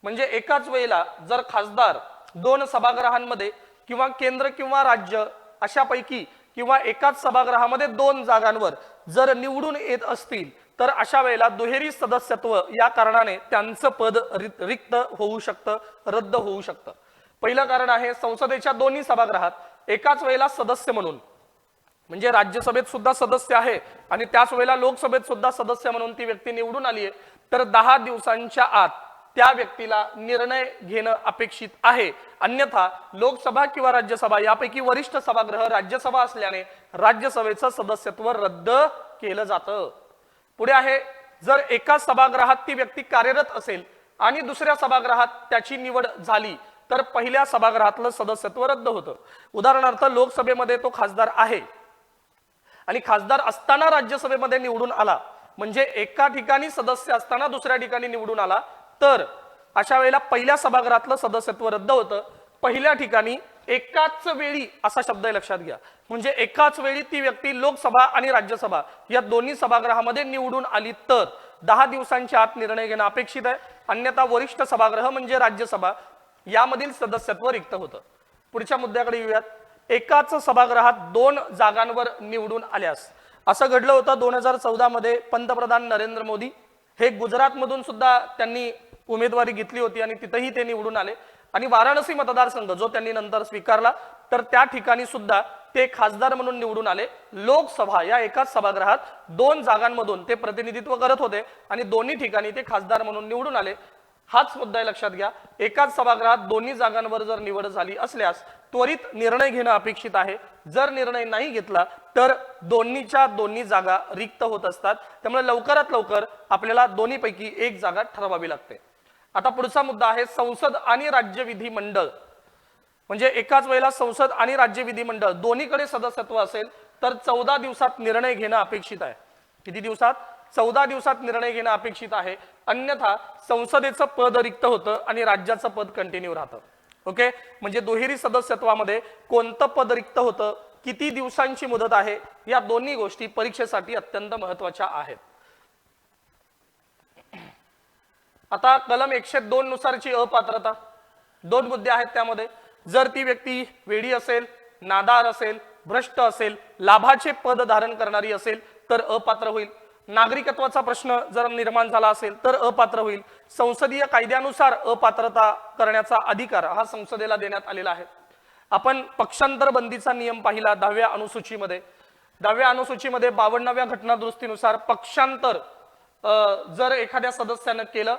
म्हणजे एकाच वेळेला जर खासदार दोन सभागृहांमध्ये किंवा केंद्र किंवा राज्य अशापैकी किंवा एकाच सभागृहामध्ये दोन जागांवर जर निवडून येत असतील तर अशा वेळेला दुहेरी सदस्यत्व या कारणाने त्यांचं पद रिक्त होऊ शकतं, रद्द होऊ शकतं. पहिलं कारण आहे संसदेच्या दोन्ही सभागृहात एकाच वेळेला सदस्य म्हणून, म्हणजे राज्यसभेत सुद्धा सदस्य आहे आणि त्याच वेळेला लोकसभेत सुद्धा सदस्य म्हणून ती व्यक्ती निवडून आली आहे, तर 10 दिवसांच्या आत त्या व्यक्तीला निर्णय घेणं अपेक्षित आहे. अन्यथा लोकसभा किंवा राज्यसभा यापैकी वरिष्ठ सभागृह राज्यसभा असल्याने राज्यसभेचं सदस्यत्व रद्द केलं जातं. पुढे आहे जर एका सभागृहात ती व्यक्ती कार्यरत असेल आणि दुसऱ्या सभागृहात त्याची निवड झाली तर पहिल्या सभागृहातलं सदस्यत्व रद्द होतं. उदाहरणार्थ लोकसभेमध्ये तो खासदार आहे आणि खासदार असताना राज्यसभेमध्ये निवडून आला, म्हणजे एका ठिकाणी सदस्य असताना दुसऱ्या ठिकाणी निवडून आला, तर अशा वेळेला पहिल्या सभागृहातलं सदस्यत्व रद्द होतं. पहिल्या ठिकाणी एकाच वेळी असा शब्द लक्षात घ्या, म्हणजे एकाच वेळी ती व्यक्ती लोकसभा आणि राज्यसभा या दोन्ही सभागृहामध्ये निवडून आली तर 10 दिवसांच्या आत निर्णय घेणं अपेक्षित आहे. अन्यथा वरिष्ठ सभागृह म्हणजे राज्यसभा यामधील सदस्यत्व रिक्त होतं. पुढच्या मुद्द्याकडे येऊयात. एकाच सभागृहात दोन जागांवर निवडून आल्यास असं घडलं होतं 2014 मध्ये पंतप्रधान नरेंद्र मोदी हे गुजरातमधून सुद्धा त्यांनी उमेदवारी घेतली होती आणि तिथेही ते निवडून आले आणि वाराणसी मतदारसंघ जो त्यांनी नंतर स्वीकारला तर त्या ठिकाणी सुद्धा ते खासदार म्हणून निवडून आले. लोकसभा या एकाच सभागृहात दोन जागांमधून ते प्रतिनिधित्व करत होते आणि दोन्ही ठिकाणी ते खासदार म्हणून निवडून आले. हाच मुद्दा लक्षात घ्या. एकाच सभागृहात दोन्ही जागांवर जर निवड झाली असल्यास त्वरित निर्णय घेणं अपेक्षित आहे. जर निर्णय नाही घेतला तर दोन्हीच्या दोन्ही जागा रिक्त होत असतात. त्यामुळे लवकरात लवकर आपल्याला दोन्हीपैकी एक जागा ठरवावी लागते. आता पुढचा मुद्दा आहे संसद आणि राज्य विधिमंडळ. म्हणजे एकाच वेळेला संसद आणि राज्य विधिमंडळ दोन्हीकडे सदस्यत्व असेल तर 14 दिवसात निर्णय घेणं अपेक्षित आहे. किती दिवसात? 14 दिवसात निर्णय घेणं अपेक्षित आहे. अन्यथा संसदेचं पद रिक्त होतं आणि राज्याचं पद कंटिन्यू राहतं. ओके, म्हणजे दुहेरी सदस्यत्वामध्ये कोणतं पद रिक्त होतं, किती दिवसांची मुदत आहे, या दोन्ही गोष्टी परीक्षेसाठी अत्यंत महत्त्वाच्या आहेत. आता कलम 102 नुसारची अपात्रता, दोन मुद्दे आहेत त्यामध्ये. जर ती व्यक्ती वेडी असेल, नादार असेल, भ्रष्ट असेल, लाभाचे पद धारण करणारी असेल तर अपात्र होईल. नागरिकत्वाचा प्रश्न जर निर्माण झाला असेल तर अपात्र होईल. संसदीय कायद्यानुसार अपात्रता करण्याचा अधिकार हा संसदेला देण्यात आलेला आहे. आपण पक्षांतर बंदीचा नियम पाहिला 10व्या अनुसूचीमध्ये. 10व्या अनुसूचीमध्ये 52व्या घटनादुरुस्तीनुसार पक्षांतर जर एखाद्या सदस्यानं केलं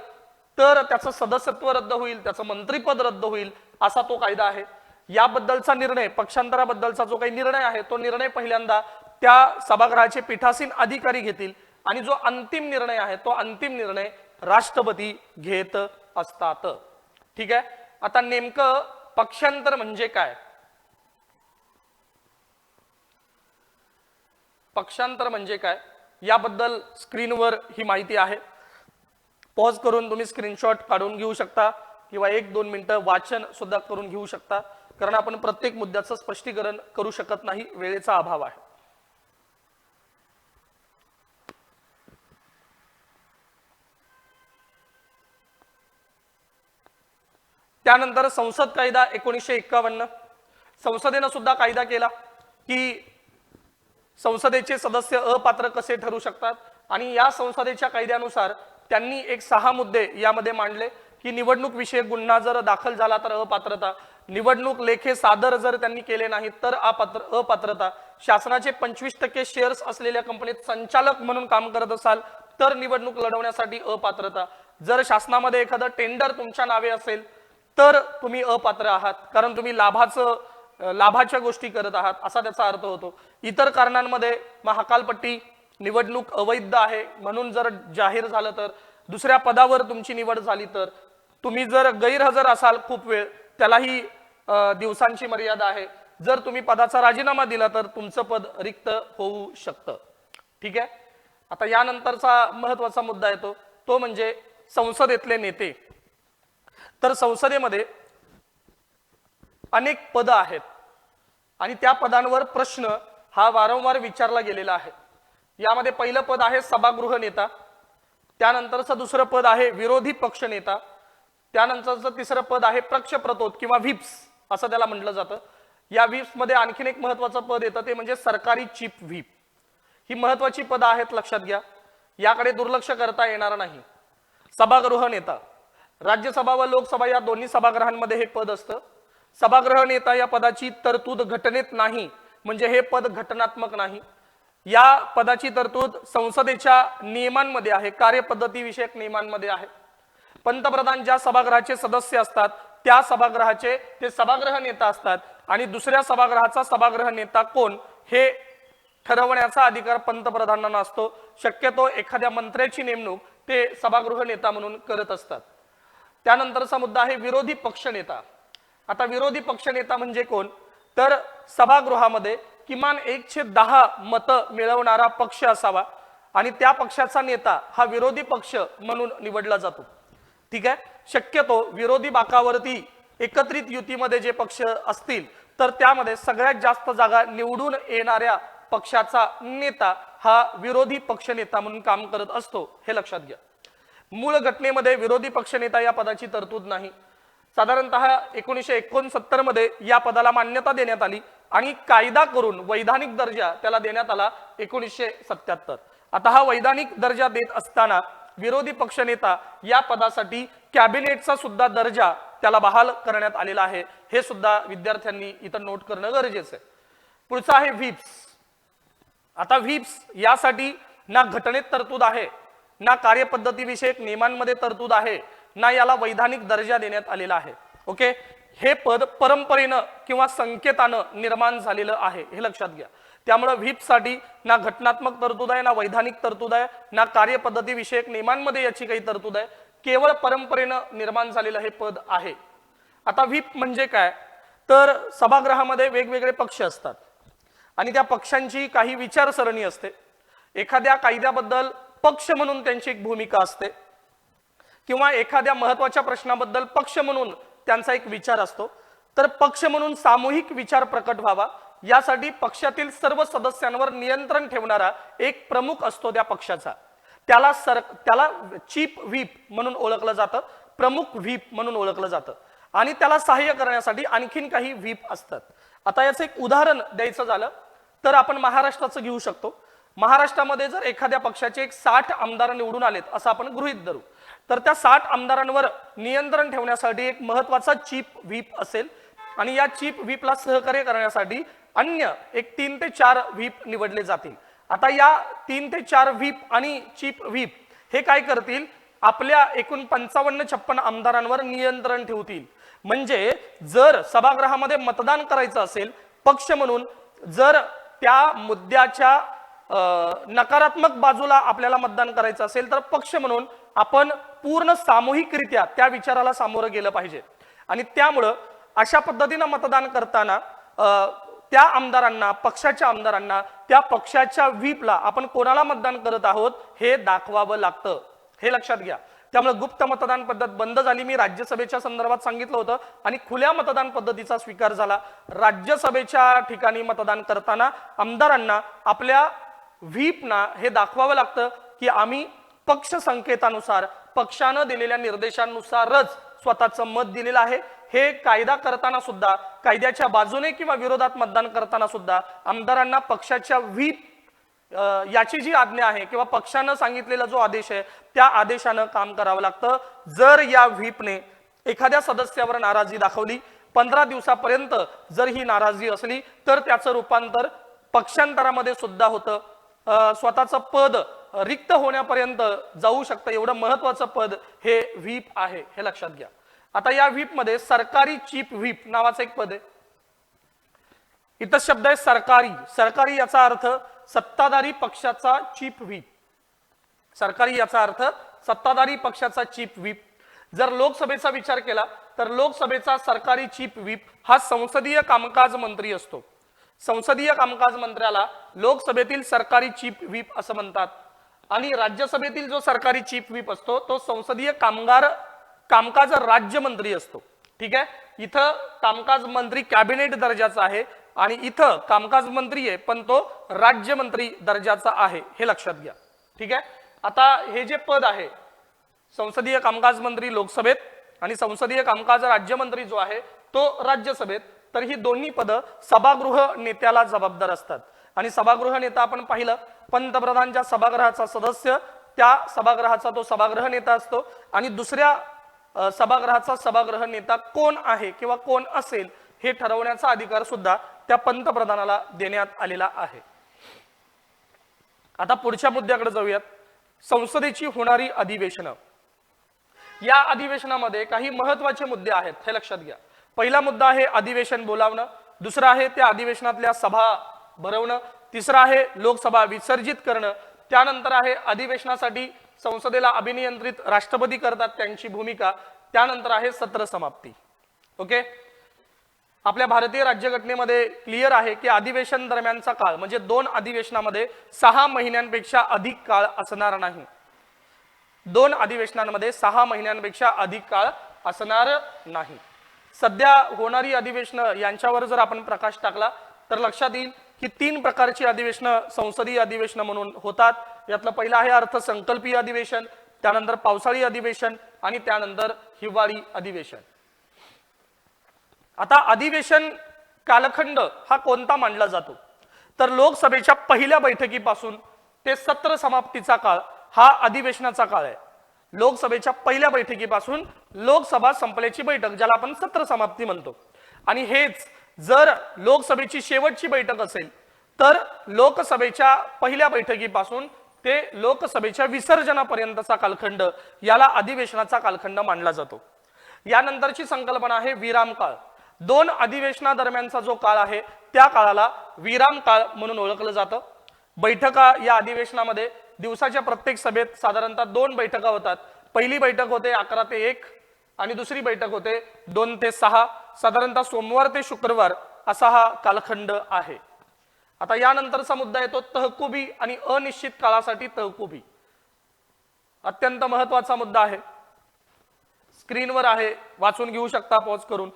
तर त्याचं सदस्यत्व रद्द होईल, त्याचं मंत्रिपद रद्द होईल, असा तो कायदा आहे. याबद्दलचा निर्णय, पक्षांतराबद्दलचा जो काही निर्णय आहे तो निर्णय पहिल्यांदा त्या सभागृहाचे पीठासीन अधिकारी घेतील आणि जो अंतिम निर्णय आहे तो अंतिम निर्णय राष्ट्रपती घेत असतात. ठीक आहे. आता नेमकं पक्षांतर म्हणजे काय? पक्षांतर म्हणजे काय याबद्दल स्क्रीनवर ही माहिती आहे. पॉज करून तुम्ही स्क्रीनशॉट काढून घेऊ शकता किंवा 1-2 मिनिटं वाचन सुद्धा करून घेऊ शकता, कारण आपण प्रत्येक मुद्द्याचं स्पष्टीकरण करू शकत नाही, वेळेचा अभाव आहे. त्यानंतर संसद कायदा 1951. संसदेनं सुद्धा कायदा केला की संसदेचे सदस्य अपात्र कसे ठरू शकतात आणि या संसदेच्या कायद्यानुसार त्यांनी एक 6 मुद्दे यामध्ये मांडले की निवडणूक विषयक गुन्हा जर दाखल झाला तर अपात्रता, निवडणूक लेखे सादर जर त्यांनी केले नाहीत तर अपात्रता, शासनाचे 25% शेअर्स असलेल्या कंपनीत संचालक म्हणून काम करत असाल तर निवडणूक लढवण्यासाठी अपात्रता, जर शासनामध्ये एखादं टेंडर तुमच्या नावे असेल तर तुम्ही अपात्र आहात कारण तुम्ही लाभाच्या गोष्टी करत आहात असा त्याचा अर्थ होतो. इतर कारणांमध्ये हकालपट्टी, निवडणूक अवैध आहे म्हणून जर जाहीर झालं तर, दुसऱ्या पदावर तुमची निवड झाली तर, तुम्ही जर गैरहजर असाल खूप वेळ त्यालाही दिवसांची मर्यादा आहे, जर तुम्ही पदाचा राजीनामा दिला तर तुमचं पद रिक्त होऊ शकतं. ठीक आहे. आता यानंतरचा महत्वाचा मुद्दा येतो तो म्हणजे संसदेतले नेते. तर संसदेमध्ये अनेक पद आहेत आणि त्या पदांवर प्रश्न हा वारंवार विचारला गेलेला आहे। यामध्ये पहिलं पद आहे सभागृह नेता, त्यानंतरचं दुसरं पद आहे विरोधी पक्ष नेता, त्यानंतरचं तिसरं पद आहे पक्षप्रतोद किंवा व्हिप्स असं त्याला म्हटलं जातं। या व्हिप्स मध्ये आणखीन एक महत्वाचं पद येतं ते म्हणजे सरकारी चीफ व्हिप। ही महत्वाची पद आहेत, लक्षात घ्या, याकडे दुर्लक्ष करता येणार नाही। सभागृह नेता, राज्यसभा व लोकसभा या दोन्ही सभागृहांमध्ये हे पद असतं। सभागृह नेता या पदाची तरतूद घटनेत नाही, म्हणजे हे पद घटनात्मक नाही। या पदाची तरतूद संसदेच्या नियमांमध्ये आहे, कार्यपद्धती विषयक नियमांमध्ये आहे। पंतप्रधान ज्या सभागृहाचे सदस्य असतात त्या सभागृहाचे ते सभागृह नेता असतात आणि दुसऱ्या सभागृहाचा सभागृह नेता कोण हे ठरवण्याचा अधिकार पंतप्रधानांना असतो। शक्यतो एखाद्या मंत्र्याची नेमणूक ते सभागृह नेता म्हणून करत असतात। त्यानंतरचा मुद्दा आहे विरोधी पक्ष नेता। आता विरोधी पक्ष नेता म्हणजे कोण, तर सभागृहामध्ये किमान 110 मतं मिळवणारा पक्ष असावा आणि त्या पक्षाचा नेता हा विरोधी पक्ष म्हणून निवडला जातो। ठीक आहे, शक्यतो विरोधी बाकावरती एकत्रित युतीमध्ये जे पक्ष असतील तर त्यामध्ये सगळ्यात जास्त जागा निवडून येणाऱ्या पक्षाचा नेता हा विरोधी पक्ष नेता म्हणून काम करत असतो, हे लक्षात घ्या। मूळ घटनेमध्ये विरोधी पक्ष नेता या पदाची तरतूद नाही। साधारणतः 1969 मध्ये या पदाला मान्यता देण्यात आली आणि कायदा करून वैधानिक दर्जा त्याला देण्यात आला 1977। आता हा वैधानिक दर्जा देत असताना विरोधी पक्षनेता या पदासाठी कॅबिनेटचा सुद्धा दर्जा त्याला बहाल करण्यात आलेला आहे, हे सुद्धा विद्यार्थ्यांनी इथं नोट करणं गरजेचं आहे। पुढचा आहे व्हिप्स। आता व्हिप्स यासाठी ना घटनेत तरतूद आहे, ना कार्यपद्धती विषयक नियमांमध्ये तरतूद आहे, ना याला वैधानिक दर्जा देण्यात आलेला आहे। ओके, हे पद परंपरेनं किंवा संकेतानं निर्माण झालेलं आहे, हे लक्षात घ्या। त्यामुळे व्हिप साठी ना घटनात्मक तरतूद आहे, ना वैधानिक तरतूद आहे, ना कार्यपद्धती विषयक नियमांमध्ये याची काही तरतूद आहे, केवळ परंपरेनं निर्माण झालेलं हे पद आहे। आता व्हिप म्हणजे काय, तर सभागृहामध्ये वेगवेगळे पक्ष असतात आणि त्या पक्षांची काही विचारसरणी असते। एखाद्या कायद्याबद्दल पक्ष म्हणून त्यांची एक भूमिका असते किंवा एखाद्या महत्त्वाच्या प्रश्नाबद्दल पक्ष म्हणून त्यांचा एक विचार असतो। तर पक्ष म्हणून सामूहिक विचार प्रकट व्हावा यासाठी पक्षातील सर्व सदस्यांवर नियंत्रण ठेवणारा एक प्रमुख असतो त्या पक्षाचा, त्याला चीफ व्हिप म्हणून ओळखलं जातं, प्रमुख व्हिप म्हणून ओळखलं जातं आणि त्याला सहाय्य करण्यासाठी आणखीन काही व्हिप असतात। आता याचं एक उदाहरण द्यायचं झालं तर आपण महाराष्ट्राचं घेऊ शकतो। महाराष्ट्रामध्ये जर एखाद्या पक्षाचे एक 60 आमदार निवडून आलेत असं आपण गृहीत धरू, तर त्या 60 आमदारांवर नियंत्रण ठेवण्यासाठी एक महत्त्वाचा चीफ व्हिप असेल आणि या चीफ व्हिपला सहकार्य करण्यासाठी अन्य एक 3 ते 4 व्हिप निवडले जातील। आता या 3 ते 4 व्हिप आणि चीफ व्हिप हे काय करतील, आपल्या एकूण 55-56 आमदारांवर नियंत्रण ठेवतील। म्हणजे जर सभागृहामध्ये मतदान करायचं असेल पक्ष म्हणून, जर त्या मुद्द्याच्या नकारात्मक बाजूला आपल्याला मतदान करायचं असेल तर पक्ष म्हणून आपण पूर्ण सामूहिकरित्या त्या विचाराला सामोरं गेलं पाहिजे आणि त्यामुळं अशा पद्धतीनं मतदान करताना त्या आमदारांना, पक्षाच्या आमदारांना, त्या पक्षाच्या व्हिपला आपण कोणाला मतदान करत आहोत हे दाखवावं लागतं, हे लक्षात घ्या। त्यामुळे गुप्त मतदान पद्धत बंद झाली, मी राज्यसभेच्या संदर्भात सांगितलं होतं, आणि खुल्या मतदान पद्धतीचा स्वीकार झाला। राज्यसभेच्या ठिकाणी मतदान करताना आमदारांना आपल्या व्हिपना हे दाखवावं लागतं की आम्ही पक्ष संकेतानुसार, पक्षानं दिलेल्या निर्देशांनुसारच स्वतःचं मत दिलेलं आहे। हे कायदा करताना सुद्धा, कायद्याच्या बाजूने किंवा विरोधात मतदान करताना सुद्धा आमदारांना पक्षाच्या व्हिप याची जी आज्ञा आहे किंवा पक्षानं सांगितलेला जो आदेश आहे त्या आदेशानं काम करावं लागतं। जर या व्हिपने एखाद्या सदस्यावर नाराजी दाखवली, 15 दिवसापर्यंत जर ही नाराजी असली तर त्याचं रूपांतर पक्षांतरामध्ये सुद्धा होतं, स्वतःचं पद रिक्त होण्यापर्यंत जाऊ शकतं। एवढं महत्वाचं पद हे व्हिप आहे, हे लक्षात घ्या। आता या व्हिप मध्ये सरकारी चीफ व्हिप नावाचं एक पद आहे। इथं शब्द आहे सरकारी। सरकारी याचा अर्थ सत्ताधारी पक्षाचा चीफ व्हिप। सरकारी याचा अर्थ सत्ताधारी पक्षाचा चीफ व्हिप। जर लोकसभेचा विचार केला तर लोकसभेचा सरकारी चीफ व्हिप हा संसदीय कामकाज मंत्री असतो। संसदीय कामकाज मंत्र्याला लोकसभेतील सरकारी चीफ व्हिप असं म्हणतात आणि राज्यसभेतील जो सरकारी चीफ व्हिप असतो तो संसदीय कामगार कामकाज राज्यमंत्री असतो. ठीक आहे, इथं कामकाज मंत्री कॅबिनेट दर्जाचा आहे आणि इथं कामकाज मंत्री आहे पण तो राज्यमंत्री दर्जाचा आहे, हे लक्षात घ्या. ठीक आहे, आता हे जे पद आहे संसदीय कामकाज मंत्री लोकसभेत आणि संसदीय कामकाज राज्यमंत्री जो आहे तो राज्यसभेत, तर ही दोन्ही पद सभागृह नेत्याला जबाबदार असतात. आणि सभागृह नेता आपण पाहिलं, पंतप्रधानच्या सभागृहाचा सदस्य त्या सभागृहाचा तो सभागृह नेता असतो आणि दुसऱ्या सभागृहाचा सभागृह नेता कोण आहे किंवा कोण असेल हे ठरवण्याचा अधिकार सुद्धा त्या पंतप्रधानाला देण्यात आलेला आहे. आता पुढच्या मुद्द्याकडे जाऊयात. संसदेची होणारी अधिवेशनं. या अधिवेशनामध्ये काही महत्त्वाचे मुद्दे आहेत, हे लक्षात घ्या. पहिला मुद्दा आहे अधिवेशन बोलावणं, दुसरा आहे त्या अधिवेशनातल्या सभा भरवणं, तिसरा आहे लोकसभा विसर्जित करणं, त्यानंतर आहे अधिवेशनासाठी संसदेला अभिनियंत्रित राष्ट्रपती करतात त्यांची भूमिका, त्यानंतर आहे सत्र समाप्ती. ओके, आपल्या भारतीय राज्यघटनेमध्ये क्लिअर आहे की अधिवेशन दरम्यानचा काळ म्हणजे 2 अधिवेशनामध्ये 6 महिन्यांपेक्षा अधिक काळ असणार नाही. 2 अधिवेशनांमध्ये 6 महिन्यांपेक्षा अधिक काळ असणार नाही. सध्या होणारी अधिवेशनं यांच्यावर जर आपण प्रकाश टाकला तर लक्षात येईल की 3 प्रकारची अधिवेशनं संसदीय अधिवेशनं म्हणून होतात. यातलं पहिलं आहे अर्थसंकल्पीय अधिवेशन, त्यानंतर पावसाळी अधिवेशन आणि त्यानंतर हिवाळी अधिवेशन. आता अधिवेशन कालखंड हा कोणता मानला जातो, तर लोकसभेच्या पहिल्या बैठकीपासून ते सत्र समाप्तीचा काळ हा अधिवेशनाचा काळ आहे. लोकसभेच्या पहिल्या बैठकीपासून लोकसभा संपल्याची बैठक ज्याला आपण सत्र समाप्ती म्हणतो. आणि हेच जर लोकसभेची शेवटची बैठक असेल तर लोकसभेच्या पहिल्या बैठकीपासून ते लोकसभेच्या विसर्जनापर्यंतचा कालखंड याला अधिवेशनाचा कालखंड मानला जातो. यानंतरची संकल्पना आहे विराम काळ. 2 अधिवेशनादरम्यानचा जो काळ आहे त्या काळाला विराम काळ म्हणून ओळखलं जातं. बैठका या अधिवेशनामध्ये दिवसाच्या प्रत्येक सभेत साधारणतः 2 बैठका होतात. पहिली बैठक होते 11 ते 1 आणि दुसरी बैठक होते 2 ते 6. साधारणतः सोमवार ते शुक्रवार असा हा कालखंड आहे. आता यानंतरचा मुद्दा येतो तहकुबी आणि अनिश्चित काळासाठी तहकुबी. अत्यंत महत्वाचा मुद्दा आहे, स्क्रीनवर आहे, वाचून घेऊ शकता पॉज करून.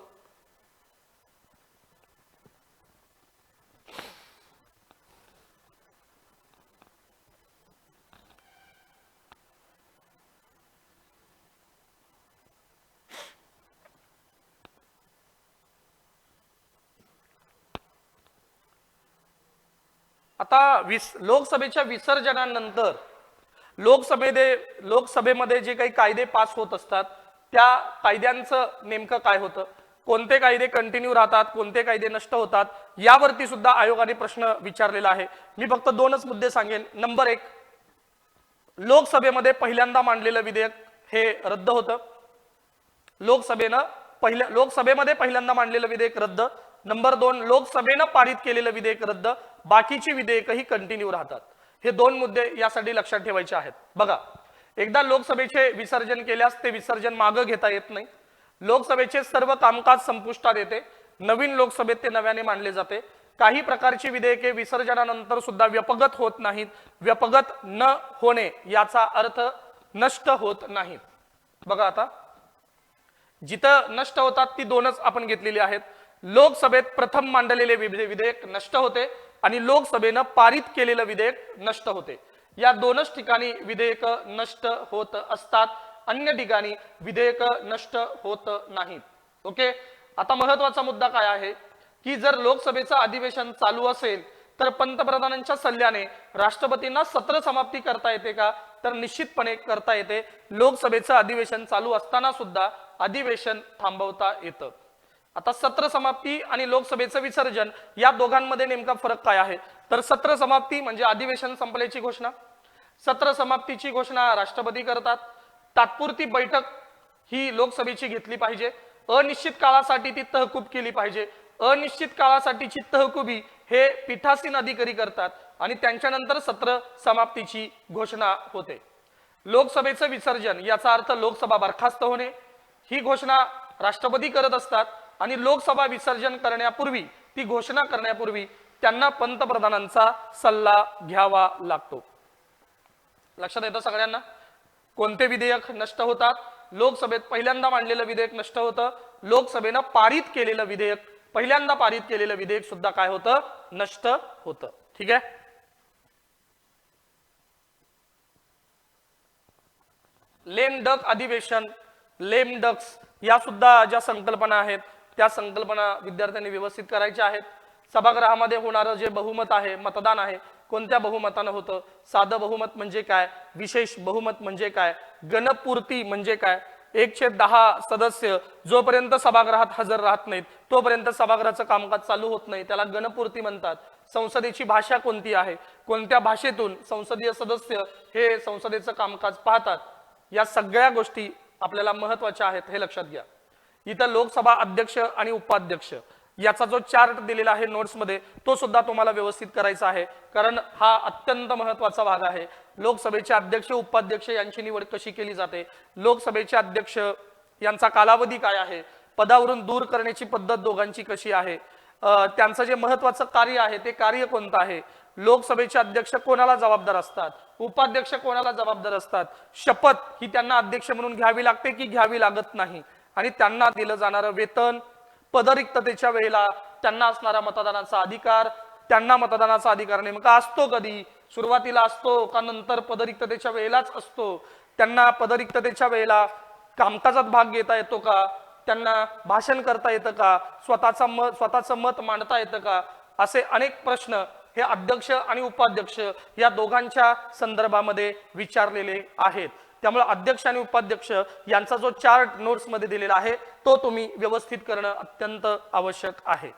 आता लोकसभेच्या विसर्जनानंतर लोकसभेमध्ये जे काही कायदे पास होत असतात त्या कायद्यांचं नेमकं काय होतं, कोणते कायदे कंटिन्यू राहतात, कोणते कायदे नष्ट होतात, यावरती सुद्धा आयोगाने प्रश्न विचारलेला आहे. मी फक्त 2च मुद्दे सांगेन. नंबर 1, लोकसभेमध्ये पहिल्यांदा मांडलेलं विधेयक हे रद्द होतं. लोकसभेमध्ये पहिल्यांदा मांडलेलं विधेयक रद्द. नंबर 2, लोकसभेनं पारित केलेलं विधेयक रद्द, बाकीची विधेयकही कंटिन्यू राहतात. हे 2 मुद्दे यासाठी लक्षात ठेवायचे आहेत. बघा, एकदा लोकसभेचे विसर्जन केल्यास ते विसर्जन मागे घेता येत नाही. लोकसभेचे सर्व कामकाज संपुष्टात येते. नवीन लोकसभेत ते नव्याने मांडले जाते. काही प्रकारची विधेयके विसर्जनानंतर सुद्धा व्यपगत होत नाहीत. व्यपगत न होणे याचा अर्थ नष्ट होत नाहीत. बघा, आता जिथं नष्ट होतात ती 2च आपण घेतलेली आहेत. लोकसभेत प्रथम मांडलेले विधेयक नष्ट होते आणि लोकसभेनं पारित केलेलं विधेयक नष्ट होते. या 2च ठिकाणी विधेयक नष्ट होत असतात, अन्य ठिकाणी विधेयक नष्ट होत नाहीत. ओके, आता महत्वाचा मुद्दा काय आहे की जर लोकसभेचं अधिवेशन चालू असेल तर पंतप्रधानांच्या सल्ल्याने राष्ट्रपतींना सत्र समाप्ती करता येते का, तर निश्चितपणे करता येते. लोकसभेचं अधिवेशन चालू असताना सुद्धा अधिवेशन थांबवता येतं. आता सत्र समाप्ती आणि लोकसभेचं विसर्जन या दोघांमध्ये नेमका फरक काय आहे, तर सत्र समाप्ती म्हणजे अधिवेशन संपल्याची घोषणा. सत्र समाप्तीची घोषणा राष्ट्रपती करतात. तात्पुरती बैठक ही लोकसभेची घेतली पाहिजे. अनिश्चित काळासाठी ती तहकूब केली पाहिजे. अनिश्चित काळासाठीची तहकुबी हे पीठासीन अधिकारी करतात आणि त्यांच्यानंतर सत्र समाप्तीची घोषणा होते. लोकसभेचं विसर्जन याचा अर्थ लोकसभा बरखास्त होणे ही घोषणा राष्ट्रपती करत असतात आणि लोकसभा विसर्जन करण्यापूर्वी, ती घोषणा करण्यापूर्वी त्यांना पंतप्रधानांचा सल्ला घ्यावा लागतो. लक्षात येतं सगळ्यांना? कोणते विधेयक नष्ट होतात? लोकसभेत पहिल्यांदा मांडलेलं विधेयक नष्ट होतं, लोकसभेनं पारित केलेलं विधेयक, पहिल्यांदा पारित केलेलं विधेयक सुद्धा काय होतं, नष्ट होतं. ठीक आहे. लेम डक अधिवेशन, लेम डक्स या सुद्धा ज्या संकल्पना आहेत त्या संकल्पना विद्यार्थ्यांनी व्यवस्थित करायच्या आहेत. सभागृहामध्ये होणारं जे बहुमत आहे, मतदान आहे, कोणत्या बहुमतानं होतं, साधं बहुमत म्हणजे काय, विशेष बहुमत म्हणजे काय, गणपूर्ती म्हणजे काय, 1/10 सदस्य जोपर्यंत सभागृहात हजर राहत नाहीत तोपर्यंत सभागृहाचं कामकाज चालू होत नाही, त्याला गणपूर्ती म्हणतात. संसदेची भाषा कोणती आहे, कोणत्या भाषेतून संसदीय सदस्य हे संसदेचं कामकाज पाहतात, या सगळ्या गोष्टी आपल्याला महत्वाच्या आहेत, हे लक्षात घ्या. इथं लोकसभा अध्यक्ष आणि उपाध्यक्ष याचा जो चार्ट दिलेला आहे नोट्समध्ये तो सुद्धा तुम्हाला व्यवस्थित करायचा आहे, कारण हा अत्यंत महत्वाचा भाग आहे. लोकसभेचे अध्यक्ष उपाध्यक्ष यांची निवड कशी केली जाते, लोकसभेचे अध्यक्ष यांचा कालावधी काय आहे, पदावरून दूर करण्याची पद्धत दोघांची कशी आहे, त्यांचं जे महत्वाचं कार्य आहे ते कार्य कोणतं आहे, लोकसभेचे अध्यक्ष कोणाला जबाबदार असतात, उपाध्यक्ष कोणाला जबाबदार असतात, शपथ ही त्यांना अध्यक्ष म्हणून घ्यावी लागते की घ्यावी लागत नाही, आणि त्यांना दिलं जाणारं वेतन, पदरिक्ततेच्या वेळेला त्यांना असणारा मतदानाचा अधिकार, त्यांना मतदानाचा अधिकार नेमका असतो कधी, सुरुवातीला असतो का नंतर पदरिक्ततेच्या वेळेलाच असतो, त्यांना पदरिक्ततेच्या वेळेला कामकाजात भाग घेता येतो का, त्यांना भाषण करता येतं का, स्वतःचं मत मांडता येतं का, असे अनेक प्रश्न हे अध्यक्ष आणि उपाध्यक्ष या दोघांच्या संदर्भामध्ये विचारलेले आहेत. त्यामुळे अध्यक्ष आणि उपाध्यक्ष यांचा जो चार्ट नोट्स मध्ये दिलेला आहे तो तुम्ही व्यवस्थित करणं अत्यंत आवश्यक आहे.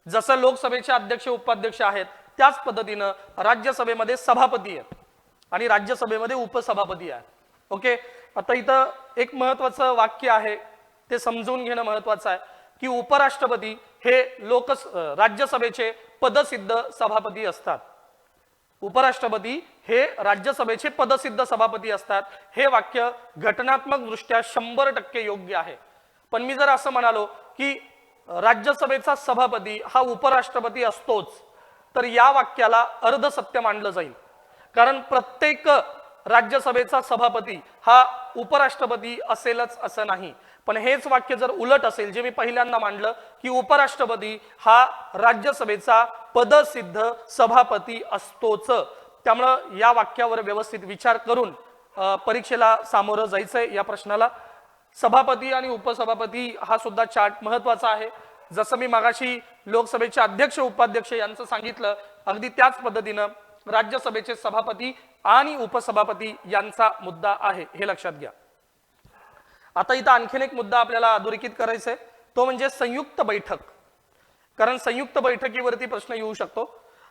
जसं लोकसभेचे अध्यक्ष उपाध्यक्ष आहेत त्याच पद्धतीनं राज्यसभेमध्ये सभापती आहेत आणि राज्यसभेमध्ये उपसभापती आहेत. ओके, आता इथं एक महत्वाचं वाक्य आहे ते समजून घेणं महत्वाचं आहे की उपराष्ट्रपती हे राज्यसभेचे पदसिद्ध सभापती असतात. उपराष्ट्रपती हे राज्यसभेचे पदसिद्ध सभापती असतात. हे वाक्य घटनात्मक दृष्ट्या 100% योग्य आहे. पण मी जर असं म्हणालो की राज्यसभेचा सभापती हा उपराष्ट्रपती असतोच, तर या वाक्याला अर्धसत्य मानलं जाईल, कारण प्रत्येक राज्यसभेचा सभापती हा उपराष्ट्रपती असेलच असं नाही. पण हेच वाक्य जर उलट असेल, जे मी पहिल्यांदा मांडलं की उपराष्ट्रपती हा राज्यसभेचा पदसिद्ध सभापती असतोच, त्यामुळं या वाक्यावर व्यवस्थित विचार करून परीक्षेला सामोरं जायचंय. या प्रश्नाला सभापती आणि उपसभापती हा सुद्धा चार्ट महत्वाचा आहे. जसं मी मागाशी लोकसभेचे अध्यक्ष उपाध्यक्ष यांचं सांगितलं, अगदी त्याच पद्धतीनं राज्यसभेचे सभापती आणि उपसभापती यांचा मुद्दा आहे, हे लक्षात घ्या. आता इथं आणखीन एक मुद्दा आपल्याला अधोरेखित करायचा आहे, तो म्हणजे संयुक्त बैठक. कारण संयुक्त बैठकीवरती प्रश्न येऊ शकतो.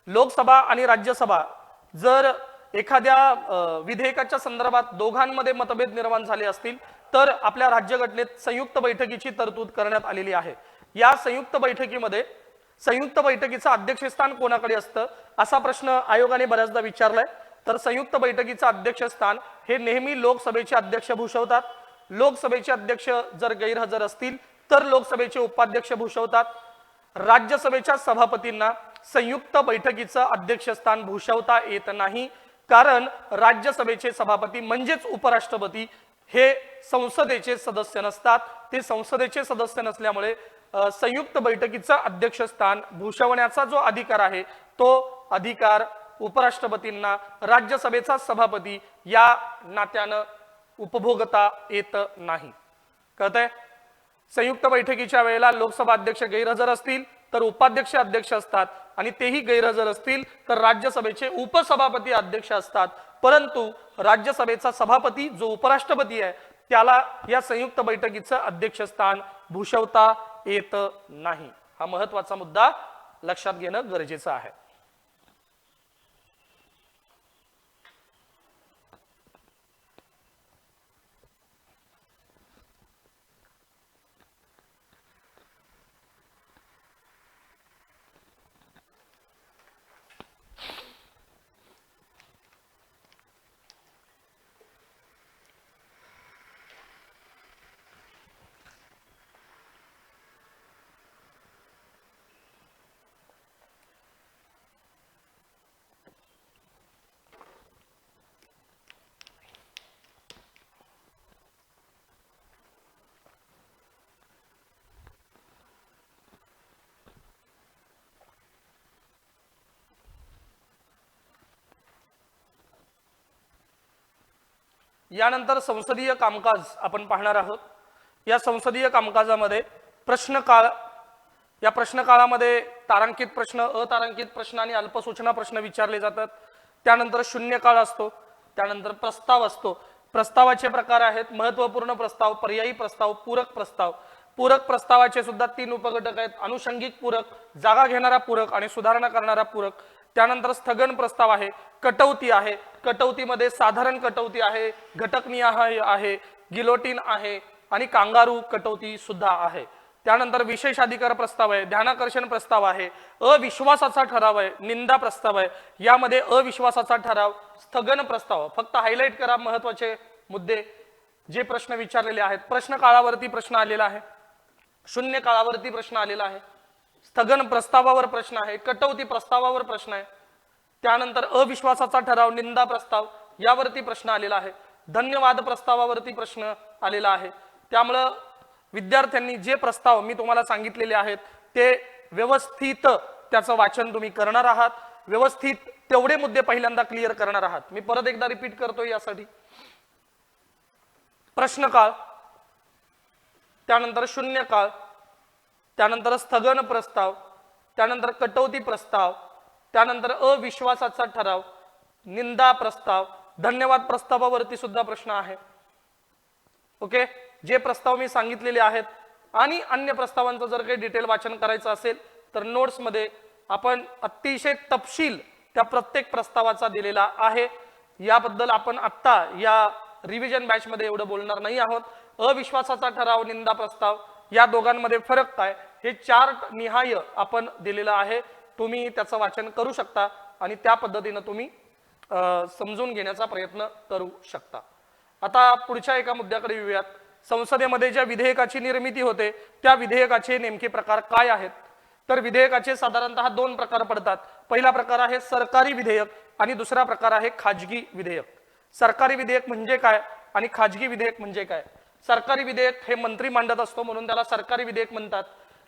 लोकसभा आणि राज्यसभा जर एखाद्या विधेयकाच्या संदर्भात दोघांमध्ये मतभेद निर्माण झाले असतील तर आपल्या राज्यघटनेत संयुक्त बैठकीची तरतूद करण्यात आलेली आहे. या संयुक्त बैठकीमध्ये संयुक्त बैठकीचं अध्यक्षस्थान कोणाकडे असतं असा प्रश्न आयोगाने बऱ्याचदा विचारलाय. तर संयुक्त बैठकीचं अध्यक्षस्थान हे नेहमी लोकसभेचे अध्यक्ष भूषवतात. लोकसभेचे अध्यक्ष जर गैरहजर असतील तर लोकसभेचे उपाध्यक्ष भूषवतात. राज्यसभेच्या सभापतींना संयुक्त बैठकीचं अध्यक्षस्थान भूषवता येत नाही, कारण राज्यसभेचे सभापती म्हणजेच उपराष्ट्रपती हे संसदेचे सदस्य नसतात. ते संसदेचे सदस्य नसल्यामुळे संयुक्त बैठकीचं अध्यक्षस्थान भूषवण्याचा जो अधिकार आहे तो अधिकार उपराष्ट्रपतींना राज्यसभेचा सभापती या नात्यानं उपभोगता येत नाही. कळतंय? संयुक्त बैठकीच्या वेळेला लोकसभा अध्यक्ष गैरहजर असतील तर उपाध्यक्ष अध्यक्ष असतात, आणि तेही गैरहजर असतील तर राज्यसभेचे उपसभापती अध्यक्ष असतात. परंतु राज्यसभेचा सभापती जो उपराष्ट्रपती आहे त्याला या संयुक्त बैठकीचं अध्यक्षस्थान भूषवता येत नाही. हा महत्वाचा मुद्दा लक्षात घेणं गरजेचं आहे. यानंतर संसदीय कामकाज आपण पाहणार आहोत। या संसदीय कामकाजामध्ये प्रश्नकाळ, या प्रश्नकाळामध्ये तारांकित प्रश्न, अतारांकित प्रश्न आणि अल्पसूचना प्रश्न विचारले जातात। त्यानंतर शून्यकाळ असतो, त्यानंतर प्रस्ताव असतो। प्रस्तावाचे प्रकार आहेत महत्त्वपूर्ण प्रस्ताव, पर्यायी प्रस्ताव, पूरक प्रस्ताव। पूरक प्रस्तावाचे सुद्धा 3 उपघटक आहेत, अनुषंगिक पूरक, जागा घेणारा पूरक आणि सुधारणा करणारा पूरक। त्यानंतर स्थगन प्रस्ताव आहे, कटौती आहे, कटौतीमध्ये साधारण कटौती आहे, घटकनिहाय आहे, गिलोटिन आहे आणि कांगारू कटौती सुद्धा आहे। त्यानंतर विशेषाधिकार प्रस्ताव आहे, ध्यानाकर्षण प्रस्ताव आहे, अविश्वासाचा ठराव आहे, निंदा प्रस्ताव आहे। यामध्ये अविश्वासाचा ठराव, स्थगन प्रस्ताव, फक्त हायलाइट करा महत्त्वाचे मुद्दे जे प्रश्न विचारलेले आहेत। प्रश्न काळावरती प्रश्न आलेला आहे, शून्य काळावरती प्रश्न आलेला आहे, स्थगन प्रस्तावावर प्रश्न आहे, कटौती प्रस्तावावर प्रश्न आहे, त्यानंतर अविश्वासाचा ठराव, निंदा प्रस्ताव यावरती प्रश्न आलेला आहे, धन्यवाद प्रस्तावावरती प्रश्न आलेला आहे। त्यामुळे विद्यार्थ्यांनी जे प्रस्ताव मी तुम्हाला सांगितलेले आहेत ते व्यवस्थित त्याचं वाचन तुम्ही करणार आहात, व्यवस्थित तेवढे मुद्दे पहिल्यांदा क्लिअर करणार आहात। मी परत एकदा रिपीट करतो यासाठी, प्रश्नकाळ, त्यानंतर शून्यकाळ, त्यानंतर स्थगन प्रस्ताव, त्यानंतर कटौती प्रस्ताव, त्यानंतर अविश्वासाचा ठराव, निंदा प्रस्ताव, धन्यवाद प्रस्तावावरती सुद्धा प्रश्न आहे। ओके, जे प्रस्ताव मी सांगितलेले आहेत आणि अन्य प्रस्तावांचं जर काही डिटेल वाचन करायचं असेल तर नोट्स मध्ये आपण अतिशय तपशील त्या प्रत्येक प्रस्तावाचा दिलेला आहे। याबद्दल आपण आत्ता या रिव्हिजन बॅच मध्ये एवढं बोलणार नाही आहोत। अविश्वासाचा ठराव, निंदा प्रस्ताव या दोघांमध्ये फरक काय हे चार्ट निहाय आपण दिलेलं आहे, तुम्ही त्याचं वाचन करू शकता आणि त्या पद्धतीने तुम्ही समजून घेण्याचा प्रयत्न करू शकता। आता पुढच्या एका मुद्द्याकडे येऊयात। संसदेमध्ये ज्या विधेयकाची निर्मिती होते त्या विधेयकाचे नेमके प्रकार काय आहेत? तर विधेयकाचे साधारणतः 2 प्रकार पडतात। पहिला प्रकार आहे सरकारी विधेयक आणि दुसरा प्रकार आहे खाजगी विधेयक। सरकारी विधेयक म्हणजे काय आणि खाजगी विधेयक म्हणजे काय? सरकारी विधेयक हे मंत्री मांडत असतो म्हणून त्याला सरकारी विधेयक म्हणतात।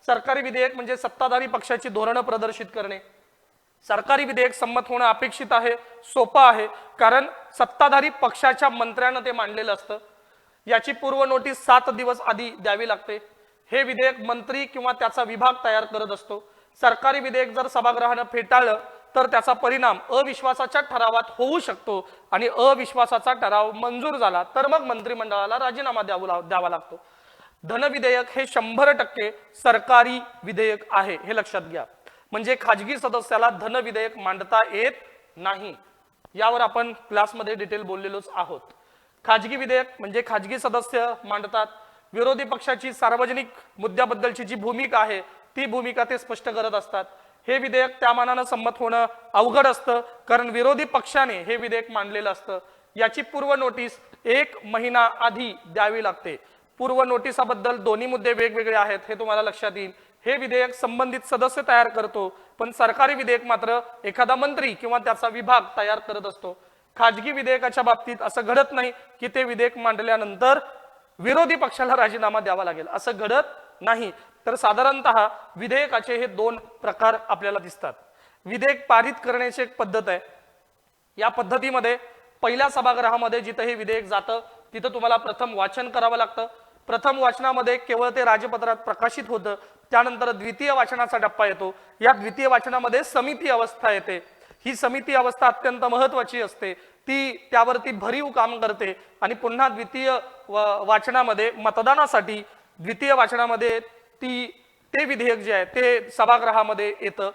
सरकारी विधेयक म्हणजे सत्ताधारी पक्षाची धोरणं प्रदर्शित करणे। सरकारी विधेयक संमत होणं अपेक्षित आहे, सोपं आहे, कारण सत्ताधारी पक्षाच्या मंत्र्यांना ते मांडलेलं असतं। याची पूर्व नोटीस 7 दिवस आधी द्यावी लागते। हे विधेयक मंत्री किंवा त्याचा विभाग तयार करत असतो। सरकारी विधेयक जर सभागृहानं फेटाळलं तर त्याचा परिणाम अविश्वासाच्या ठरावात होऊ शकतो आणि अविश्वासाचा ठराव मंजूर झाला तर मग मंत्रिमंडळाला राजीनामा द्यावा लागतो। धन विधेयक हे 100% सरकारी विधेयक आहे, हे लक्षात घ्या। म्हणजे खाजगी सदस्याला धन विधेयक मांडता येत नाही, यावर आपण क्लासमध्ये डिटेल बोललेलोच आहोत। खाजगी विधेयक म्हणजे खाजगी सदस्य मांडतात, विरोधी पक्षाची सार्वजनिक मुद्द्याबद्दलची जी भूमिका आहे ती भूमिका ते स्पष्ट करत असतात। हे विधेयक त्या मानानं संमत होणं अवघड असतं, कारण विरोधी पक्षाने हे विधेयक मांडलेलं असतं। याची पूर्व नोटीस 1 महिना आधी द्यावी लागते। पूर्व नोटिसाबद्दल दोन्ही मुद्दे वेगवेगळे आहेत हे तुम्हाला लक्षात येईल। हे विधेयक संबंधित सदस्य तयार करतो, पण सरकारी विधेयक मात्र एखादा मंत्री किंवा त्याचा विभाग तयार करत असतो। खाजगी विधेयकाच्या बाबतीत असं घडत नाही की ते विधेयक मांडल्यानंतर विरोधी पक्षाला राजीनामा द्यावा लागेल, असं घडत नाही। तर साधारणतः विधेयकाचे हे 2 प्रकार आपल्याला दिसतात। विधेयक पारित करण्याची एक पद्धत आहे। या पद्धतीमध्ये पहिल्या सभागृहामध्ये जिथे हे विधेयक जातं तिथं तुम्हाला प्रथम वाचन करावं लागतं। प्रथम वाचनामध्ये केवळ ते राजपत्रात प्रकाशित होतं, त्यानंतर द्वितीय वाचनाचा टप्पा येतो। या द्वितीय वाचनामध्ये समिती अवस्था येते। ही समिती अवस्था अत्यंत महत्त्वाची असते, ती त्यावरती भरीव काम करते आणि पुन्हा द्वितीय वाचनामध्ये मतदानासाठी द्वितीय वाचनामध्ये ते विधेयक जे आहे ते सभागृहामध्ये येतं।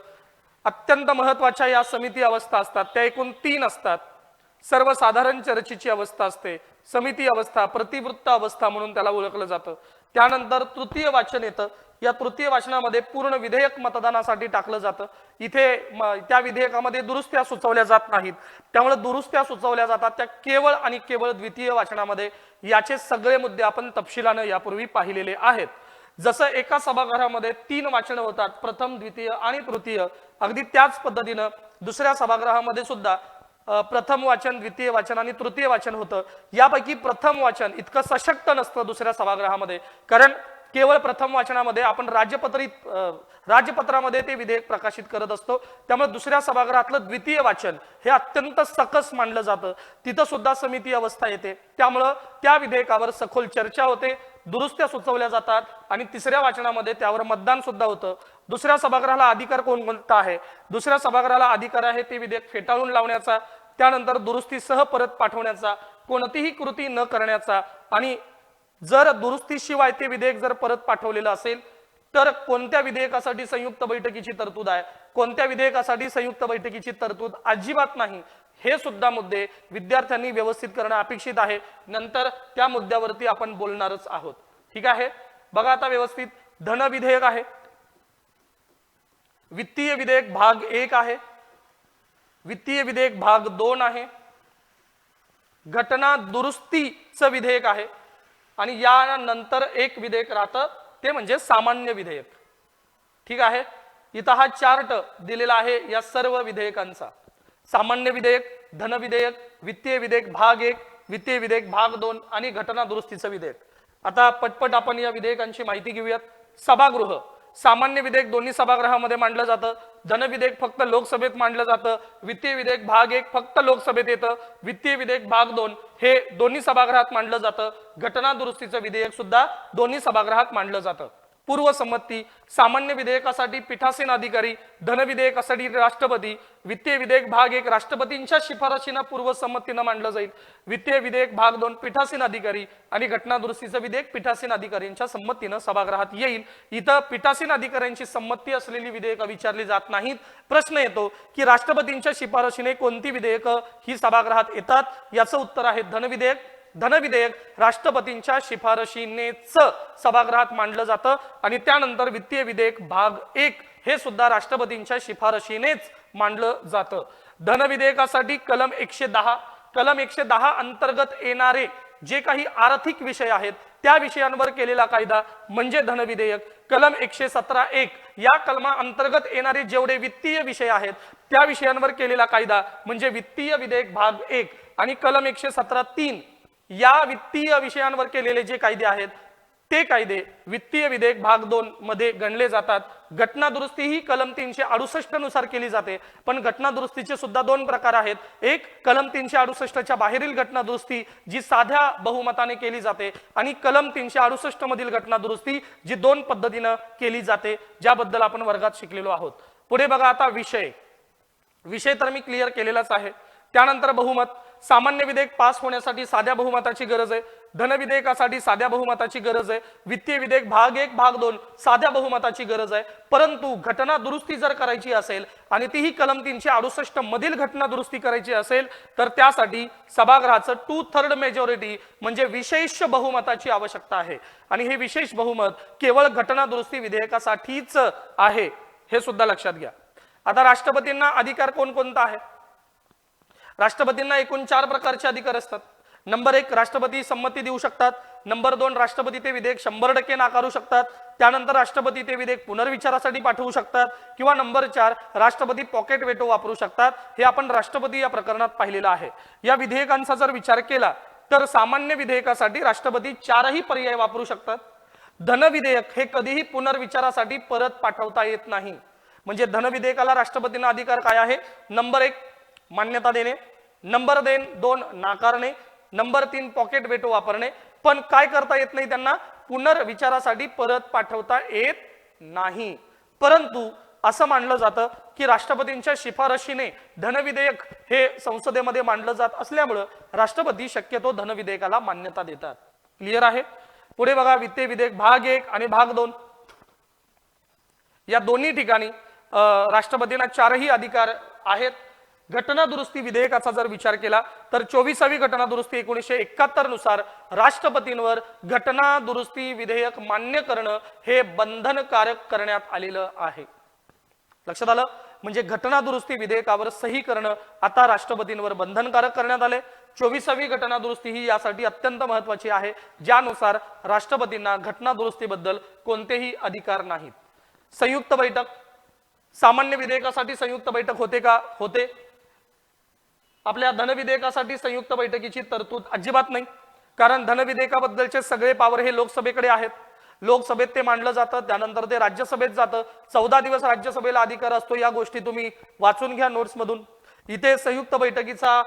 अत्यंत महत्त्वाच्या या समिती अवस्था असतात, त्या एकूण 3 असतात। सर्वसाधारण चर्चेची अवस्था असते, समिती अवस्था, प्रतिवृत्त अवस्था म्हणून त्याला ओळखलं जातं। त्यानंतर तृतीय वाचन येतं। या तृतीय वाचनामध्ये पूर्ण विधेयक मतदानासाठी टाकलं जातं। इथे त्या विधेयकामध्ये दुरुस्त्या सुचवल्या जात नाहीत, त्यामुळे दुरुस्त्या सुचवल्या जातात त्या केवळ आणि केवळ द्वितीय वाचनामध्ये। याचे सगळे मुद्दे आपण तपशिलानं यापूर्वी पाहिलेले आहेत। जसं एका सभागृहामध्ये 3 वाचन होतात, प्रथम, द्वितीय आणि तृतीय, अगदी त्याच पद्धतीनं दुसऱ्या सभागृहामध्ये सुद्धा प्रथम वाचन, द्वितीय वाचन आणि तृतीय वाचन होतं। यापैकी प्रथम वाचन इतकं सशक्त नसतं दुसऱ्या सभागृहामध्ये, कारण केवळ प्रथम वाचनामध्ये आपण राजपत्रामध्ये ते विधेयक प्रकाशित करत असतो, त्यामुळे दुसऱ्या सभागृहातलं द्वितीय वाचन हे अत्यंत सकस मानलं जातं, तिथं सुद्धा समिती अवस्था येते, त्यामुळं त्या विधेयकावर सखोल चर्चा होते, दुरुस्त्या सुचवल्या जातात आणि तिसऱ्या वाचनामध्ये त्यावर मतदान सुद्धा होतं। दुसऱ्या सभागृहाला अधिकार कोणता आहे? दुसऱ्या सभागृहाला अधिकार आहे ते विधेयक फेटाळून लावण्याचा, त्यानंतर दुरुस्तीसह परत पाठवण्याचा, कोणतीही कृती न करण्याचा, आणि जर दुरुस्तीशिवाय ते विधेयक जर परत पाठवलेलं असेल तर कोणत्या विधेयकासाठी संयुक्त बैठकीची तरतूद आहे, कोणत्या विधेयकासाठी संयुक्त बैठकीची तरतूद अजिबात नाही, हे सुद्धा मुद्दे विद्यार्थ्यांनी व्यवस्थित करणं अपेक्षित आहे। नंतर त्या मुद्द्यावरती आपण बोलणारच आहोत। ठीक आहे, बघा आता व्यवस्थित, धन विधेयक आहे, वित्तीय विधेयक भाग 1 आहे, वित्तीय विधेयक भाग 2 आहे, घटना दुरुस्तीचं विधेयक आहे, आणि यानंतर एक विधेयक राहतं ते म्हणजे सामान्य विधेयक। ठीक आहे, इथं हा चार्ट दिलेला आहे या सर्व विधेयकांचा, सामान्य विधेयक, धन विधेयक, वित्तीय विधेयक भाग 1, वित्तीय विधेयक भाग 2 आणि घटना दुरुस्तीचं विधेयक। आता पटपट आपण या विधेयकांची माहिती घेऊयात। सभागृह, सामान्य विधेयक दोन्ही सभागृहामध्ये मांडलं जातं, धन विधेयक फक्त लोकसभेत मांडलं जातं, वित्तीय विधेयक भाग 1 फक्त लोकसभेत येतं, वित्तीय विधेयक भाग 2 हे दोन्ही सभागृहात मांडलं जातं, घटना दुरुस्तीचं विधेयक सुद्धा दोन्ही सभागृहात मांडलं जातं। पूर्वसंमती, सामान्य विधेयकासाठी पीठासीन अधिकारी, धन विधेयकासाठी राष्ट्रपती, वित्तीय विधेयक भाग 1 राष्ट्रपतींच्या शिफारशीनं पूर्वसंमतीनं मांडलं जाईल, वित्तीय विधेयक भाग 2 पीठासीन अधिकारी, आणि घटना दुरुस्तीचं विधेयक पीठासीन अधिकाऱ्यांच्या संमतीनं सभागृहात येईल। इथं पीठासीन अधिकाऱ्यांची संमती असलेली विधेयकं विचारली जात नाहीत। प्रश्न येतो की राष्ट्रपतींच्या शिफारशीने कोणती विधेयकं ही सभागृहात येतात? याचं उत्तर आहे धन विधेयक। धन विधेयक राष्ट्रपतींच्या शिफारशीनेच सभागृहात मांडलं जातं, आणि त्यानंतर वित्तीय विधेयक भाग 1 हे सुद्धा राष्ट्रपतींच्या शिफारशीनेच मांडलं जातं। धन विधेयकासाठी कलम 110 अंतर्गत येणारे जे काही आर्थिक विषय आहेत त्या विषयांवर केलेला कायदा म्हणजे धन विधेयक। कलम 117(1) या कलमा अंतर्गत येणारे जेवढे वित्तीय विषय आहेत त्या विषयांवर केलेला कायदा म्हणजे वित्तीय विधेयक भाग 1, आणि कलम 117(3) या वित्तीय विषयांवर केलेले जे कायदे आहेत ते कायदे वित्तीय विधेयक भाग 2 मध्ये गणले जातात। घटना दुरुस्ती ही कलम 368 नुसार केली जाते, पण घटना दुरुस्तीचे सुद्धा 2 प्रकार आहेत। एक कलम 368च्या बाहेरील घटना दुरुस्ती जी साध्या बहुमताने केली जाते, आणि कलम 368 मधील घटना दुरुस्ती जी 2 पद्धतीने केली जाते, ज्याबद्दल आपण वर्गात शिकलेलो आहोत। पुढे बघा आता विषय तर मी क्लिअर केलेलाच आहे। त्यानंतर बहुमत, सामान्य विधेयक पास होण्यासाठी साध्या बहुमताची गरज आहे, धन विधेयकासाठी साध्या बहुमताची गरज आहे, वित्तीय विधेयक भाग 1 भाग 2 साध्या बहुमताची गरज आहे, परंतु घटना दुरुस्ती जर करायची असेल आणि तीही कलम 368 मधील घटना दुरुस्ती करायची असेल तर त्यासाठी सभागृहाचं 2/3 मेजॉरिटी म्हणजे विशेष बहुमताची आवश्यकता आहे, आणि हे विशेष बहुमत केवळ घटना दुरुस्ती विधेयकासाठीच आहे, हे सुद्धा लक्षात घ्या। आता राष्ट्रपतींना अधिकार कोणकोणता आहे? राष्ट्रपतींना एकूण 4 प्रकारचे अधिकार असतात। नंबर 1 राष्ट्रपती संमती देऊ शकतात, नंबर 2 राष्ट्रपती ते विधेयक 100% नाकारू शकतात, त्यानंतर राष्ट्रपती ते विधेयक पुनर्विचारासाठी पाठवू शकतात, किंवा नंबर 4 राष्ट्रपती पॉकेट वेटो वापरू शकतात। हे आपण राष्ट्रपती या प्रकरणात पाहिलेलं आहे। या विधेयकांचा जर विचार केला तर सामान्य विधेयकासाठी राष्ट्रपती 4ही पर्याय वापरू शकतात। धन विधेयक हे कधीही पुनर्विचारासाठी परत पाठवता येत नाही, म्हणजे धन विधेयकाला राष्ट्रपतींना अधिकार काय आहे? नंबर 1 मान्यता देणे, नंबर 2 नाकारणे, नंबर 3 पॉकेट वेटो वापरणे, पण काय करता येत नाही त्यांना? पुनर्विचारासाठी परत पाठवता येत नाही। परंतु असं मानलं जातं की राष्ट्रपतींच्या शिफारशीने धन विधेयक हे संसदेमध्ये मांडलं जात असल्यामुळे राष्ट्रपती शक्यतो धन विधेयकाला मान्यता देतात। क्लिअर आहे? पुढे बघा, वित्तीय विधेयक भाग 1 आणि भाग 2 या दोन्ही ठिकाणी राष्ट्रपतींना 4ही अधिकार आहेत। घटना दुरुस्ती विधेयकाचा जर विचार केला तर 24वी घटना दुरुस्ती 1971 नुसार राष्ट्रपतींवर घटना दुरुस्ती विधेयक मान्य करणं हे बंधनकारक करण्यात आलेलं आहे। लक्षात आलं? म्हणजे घटना दुरुस्ती विधेयकावर सही करणं आता राष्ट्रपतींवर बंधनकारक करण्यात आले। 24वी घटना दुरुस्ती ही यासाठी अत्यंत महत्त्वाची आहे, ज्यानुसार राष्ट्रपतींना घटना दुरुस्तीबद्दल कोणतेही अधिकार नाहीत। संयुक्त बैठक, सामान्य विधेयकासाठी संयुक्त बैठक होते का? होते। आपल्या धन विधेयकासाठी संयुक्त बैठकीची तरतूद अजिबात नाही, कारण धन विधेयकाबद्दलचे सगळे पावर हे लोकसभेकडे आहेत। लोकसभेत ते मांडलं जातं, त्यानंतर ते राज्यसभेत जातं, 14 दिवस राज्यसभेला अधिकार असतो. या गोष्टी तुम्ही वाचून घ्या नोट्स मधून. इथे संयुक्त बैठकीचा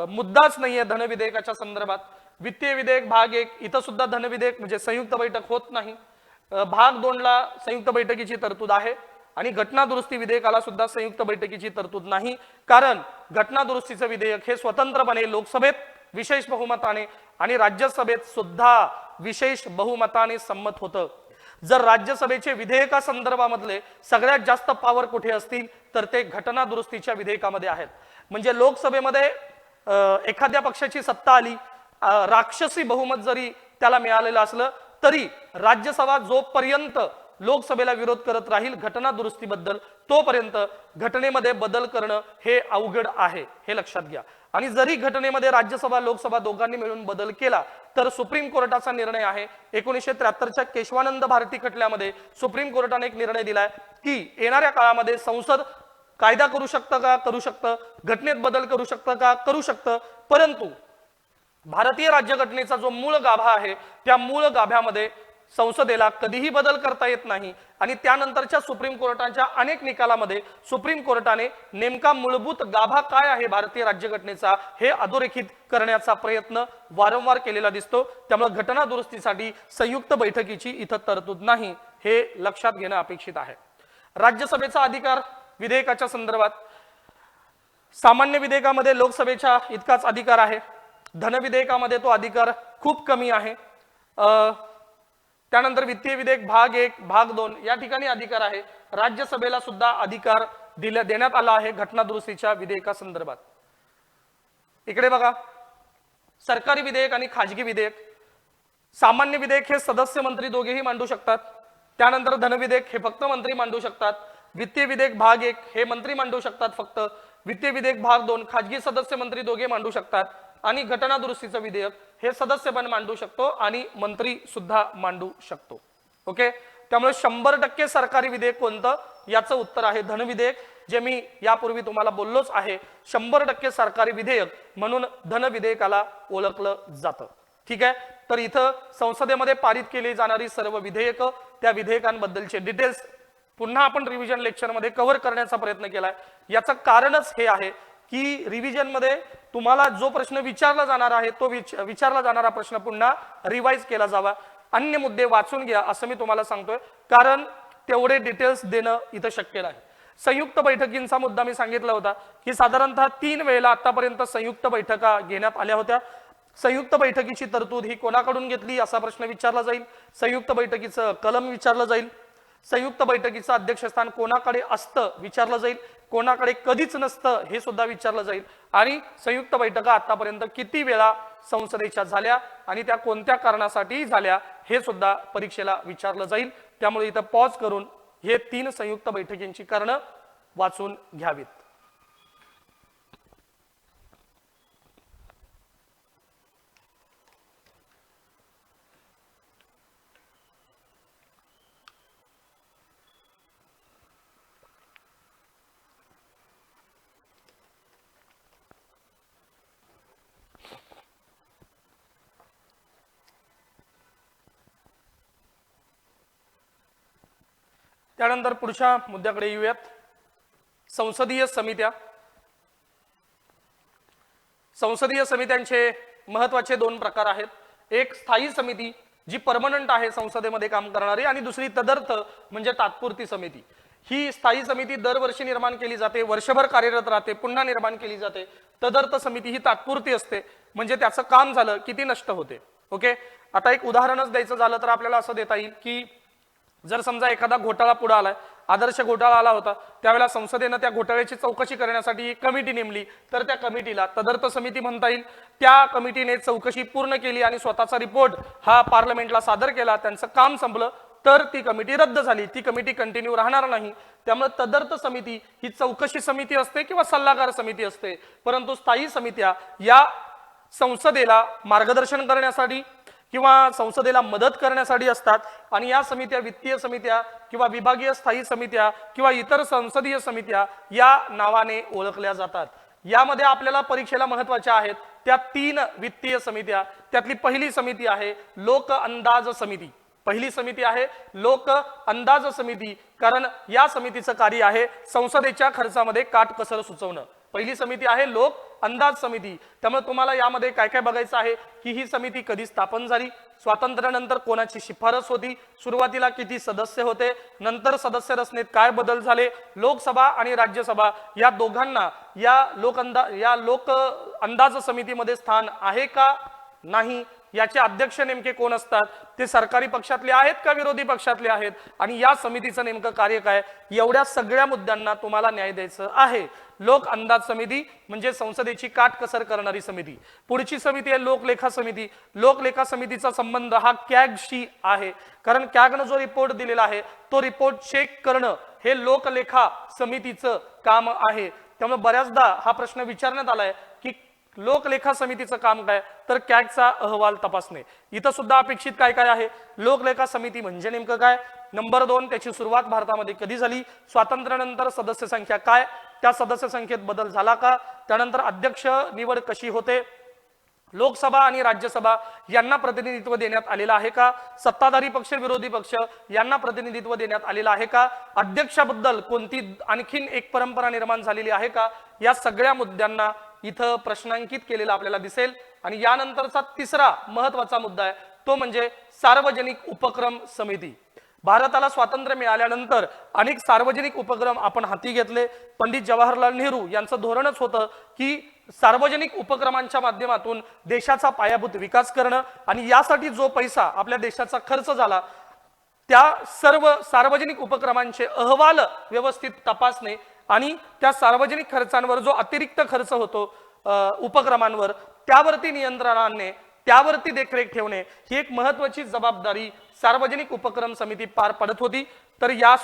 मुद्दाच नाहीये धनविधेयकाच्या संदर्भात. वित्तीय विधेयक भाग 1 इथं सुद्धा धनविधेयक म्हणजे संयुक्त बैठक होत नाही. भाग 2 ला संयुक्त बैठकीची तरतूद आहे आणि घटना दुरुस्ती विधेयकाला सुद्धा संयुक्त बैठकीची तरतूद नाही, कारण घटना दुरुस्तीचं विधेयक हे स्वतंत्रपणे लोकसभेत विशेष बहुमताने आणि राज्यसभेत सुद्धा विशेष बहुमताने संमत होतं. जर राज्यसभेचे विधेयका संदर्भामधले सगळ्यात जास्त पॉवर कुठे असतील तर ते घटना दुरुस्तीच्या विधेयकामध्ये आहेत. म्हणजे लोकसभेमध्ये एखाद्या पक्षाची सत्ता आली, राक्षसी बहुमत जरी त्याला मिळालेलं असलं तरी राज्यसभा जोपर्यंत लोकसभेला विरोध करत राहील घटना दुरुस्तीबद्दल, तोपर्यंत घटनेमध्ये बदल करणं हे अवघड आहे, हे लक्षात घ्या. आणि जरी घटनेमध्ये राज्यसभा लोकसभा दोघांनी मिळून बदल केला तर सुप्रीम कोर्टाचा निर्णय आहे 1973च्या केशवानंद भारती खटल्यामध्ये सुप्रीम कोर्टाने एक निर्णय दिलाय की येणाऱ्या काळामध्ये संसद कायदा करू शकतं का, करू शकतं, घटनेत बदल करू शकतं का, करू शकतं, परंतु भारतीय राज्यघटनेचा जो मूळ गाभा आहे त्या मूळ गाभ्यामध्ये संसदेला कधीही बदल करता येत नाही. आणि त्यानंतरच्या सुप्रीम कोर्टाच्या अनेक निकालामध्ये सुप्रीम कोर्टाने नेमका मूलभूत गाभा काय आहे भारतीय राज्यघटनेचा हे अधोरेखित करण्याचा प्रयत्न वारंवार केलेला दिसतो. त्यामुळे घटना दुरुस्तीसाठी संयुक्त बैठकीची इथं तरतूद नाही, हे लक्षात घेणं अपेक्षित आहे. राज्यसभेचा अधिकार विधेयकाच्या संदर्भात सामान्य विधेयकामध्ये लोकसभेच्या इतकाच अधिकार आहे, धनविधेयकामध्ये तो अधिकार खूप कमी आहे. त्यानंतर वित्तीय विधेयक भाग 1 भाग 2 या ठिकाणी अधिकार आहे. राज्यसभेला सुद्धा अधिकार देण्यात आला आहे घटना दुरुस्तीच्या विधेयका संदर्भात. इकडे बघा, सरकारी विधेयक आणि खाजगी विधेयक. सामान्य विधेयक हे सदस्य मंत्री दोघेही मांडू शकतात. त्यानंतर धनविधेयक हे फक्त मंत्री मांडू शकतात. वित्तीय विधेयक भाग 1 हे मंत्री मांडू शकतात फक्त. वित्तीय विधेयक भाग 2 खाजगी सदस्य मंत्री दोघे मांडू शकतात. आणि घटना दुरुस्तीचं विधेयक हे सदस्य पण मांडू शकतो आणि मंत्री सुद्धा मांडू शकतो. ओके, त्यामुळे 100% सरकारी विधेयक कोणतं याचं उत्तर आहे धनविधेयक, जे मी यापूर्वी तुम्हाला बोललोच आहे. 100% सरकारी विधेयक म्हणून धनविधेयकाला ओळखलं जातं. ठीक आहे, तर इथं संसदेमध्ये पारित केली जाणारी सर्व विधेयकं, त्या विधेयकांबद्दलचे डिटेल्स पुन्हा आपण रिव्हिजन लेक्चरमध्ये कव्हर करण्याचा प्रयत्न केलाय. याचं कारणच हे आहे की रिव्हिजन मध्ये तुम्हाला जो प्रश्न विचारला जाणार आहे तो विचारला जाणारा प्रश्न पुन्हा रिवाइज केला जावा. अन्य मुद्दे वाचून घ्या असं मी तुम्हाला सांगतोय, कारण तेवढे डिटेल्स देणं इथं शक्य नाही. संयुक्त बैठकींचा मुद्दा मी सांगितला होता की साधारणतः 3 वेळेला आतापर्यंत संयुक्त बैठका घेण्यात आल्या होत्या. संयुक्त बैठकीची तरतूद ही कोणाकडून घेतली असा प्रश्न विचारला जाईल. संयुक्त बैठकीचं कलम विचारलं जाईल. संयुक्त बैठकीचं अध्यक्षस्थान कोणाकडे असतं विचारलं जाईल. कोणाकडे कधीच नसतं हे सुद्धा विचारलं जाईल. आणि संयुक्त बैठका आतापर्यंत किती वेळा संसदेच्या झाल्या आणि त्या कोणत्या कारणासाठी झाल्या हे सुद्धा परीक्षेला विचारलं जाईल. त्यामुळे इथं पॉज करून हे 3 संयुक्त बैठकींची कारणं वाचून घ्यावीत. त्यानंतर पुढच्या मुद्द्याकडे येऊयात. संसदीय समित्या. संसदीय समित्यांचे महत्त्वाचे 2 प्रकार आहेत. एक स्थायी समिती जी परमनंट आहे संसदेमध्ये काम करणारी, आणि दुसरी तदर्थ म्हणजे तात्पुरती समिती. ही स्थायी समिती दरवर्षी निर्माण केली जाते, वर्षभर कार्यरत राहते, पुन्हा निर्माण केली जाते. तदर्थ समिती ही तात्पुरती असते, म्हणजे त्याचं काम झालं की ती नष्ट होते. ओके, आता एक उदाहरणच द्यायचं झालं तर आपल्याला असं देता येईल की जर समजा एखादा घोटाळा पुढे आलाय, आदर्श घोटाळा आला होता, त्यावेळेला संसदेनं त्या घोटाळ्याची चौकशी करण्यासाठी एक कमिटी नेमली, तर त्या कमिटीला तदर्थ समिती म्हणता येईल. त्या कमिटीने चौकशी पूर्ण केली आणि स्वतःचा रिपोर्ट हा पार्लमेंटला सादर केला, त्यांचं काम संपलं, तर ती कमिटी रद्द झाली, ती कमिटी कंटिन्यू राहणार नाही. त्यामुळे तदर्थ समिती ही चौकशी समिती असते किंवा सल्लागार समिती असते, परंतु स्थायी समित्या या संसदेला मार्गदर्शन करण्यासाठी किंवा संसदेला मदत करण्यासाठी असतात. आणि या समित्या वित्तीय समित्या किंवा विभागीय स्थायी समित्या किंवा इतर संसदीय समित्या या नावाने ओळखल्या जातात. यामध्ये आपल्याला परीक्षेला महत्त्वाच्या आहेत त्या 3 वित्तीय समित्या. त्यातली पहिली समिती आहे लोक अंदाज समिती. पहिली समिती आहे लोक अंदाज समिती, कारण या समितीचं कार्य आहे संसदेच्या खर्चामध्ये काटकसर सुचवणं। पहिली समिती आहे लोक अंदाज समिती। त्यामुळे तुम्हाला यामध्ये काय काय बघायचं आहे की ही समिती कधी स्थापन झाली, स्वातंत्र्यानंतर कोणाची शिफारस होती, सुरुवातीला किती सदस्य होते, नंतर सदस्य रचनेत काय बदल झाले, लोकसभा आणि राज्यसभा या दोघांना या लोक अंदाज समितीमध्ये स्थान आहे का नाही, याचे अध्यक्ष नेमके कोण असतात, ते सरकारी पक्षातले आहेत का विरोधी पक्षातले आहेत, आणि या समितीचं नेमकं कार्य काय, एवढ्या सगळ्या मुद्द्यांना तुम्हाला न्याय द्यायचं आहे। लोक अंदाज समिती म्हणजे संसदेची काटकसर करणारी समिती। पुढची समिती आहे लोकलेखा समिती। लोकलेखा समितीचा संबंध हा कॅगशी आहे, कारण कॅगनं जो रिपोर्ट दिलेला आहे तो रिपोर्ट चेक करणं हे लोकलेखा समितीचं काम आहे। त्यामुळे बऱ्याचदा हा प्रश्न विचारण्यात आलाय की लोकलेखा समितीचं काम काय, तर कॅगचा अहवाल तपासणे। इथं सुद्धा अपेक्षित काय काय आहे, लोकलेखा समिती म्हणजे नेमकं काय, नंबर 2 त्याची सुरुवात भारतामध्ये कधी झाली, स्वातंत्र्यानंतर सदस्य संख्या काय, त्या सदस्य संख्येत बदल झाला का, त्यानंतर अध्यक्ष निवड कशी होते, लोकसभा आणि राज्यसभा यांना प्रतिनिधित्व देण्यात आलेलं आहे का, सत्ताधारी पक्ष विरोधी पक्ष यांना प्रतिनिधित्व देण्यात आलेलं आहे का, अध्यक्षाबद्दल कोणती आणखीन एक परंपरा निर्माण झालेली आहे का, या सगळ्या मुद्द्यांना इथं प्रश्नांकित केलेला आपल्याला दिसेल। आणि यानंतरचा तिसरा महत्वाचा मुद्दा आहे तो म्हणजे सार्वजनिक उपक्रम समिती। भारताला स्वातंत्र्य मिळाल्यानंतर अनेक सार्वजनिक उपक्रम आपण हाती घेतले। पंडित जवाहरलाल नेहरू यांचं धोरणच होतं की सार्वजनिक उपक्रमांच्या माध्यमातून देशाचा पायाभूत विकास करणं, आणि यासाठी जो पैसा आपल्या देशाचा खर्च झाला त्या सर्व सार्वजनिक उपक्रमांचे अहवाल व्यवस्थित तपासणे आणि त्या सार्वजनिक खर्चांवर जो अतिरिक्त खर्च होतो उपक्रमांवर त्यावरती नियंत्रण आणणे, त्यावरती देखरेख ठेवणे ही एक महत्त्वाची जबाबदारी सार्वजनिक उपक्रम समिती पार पडत होती। तर या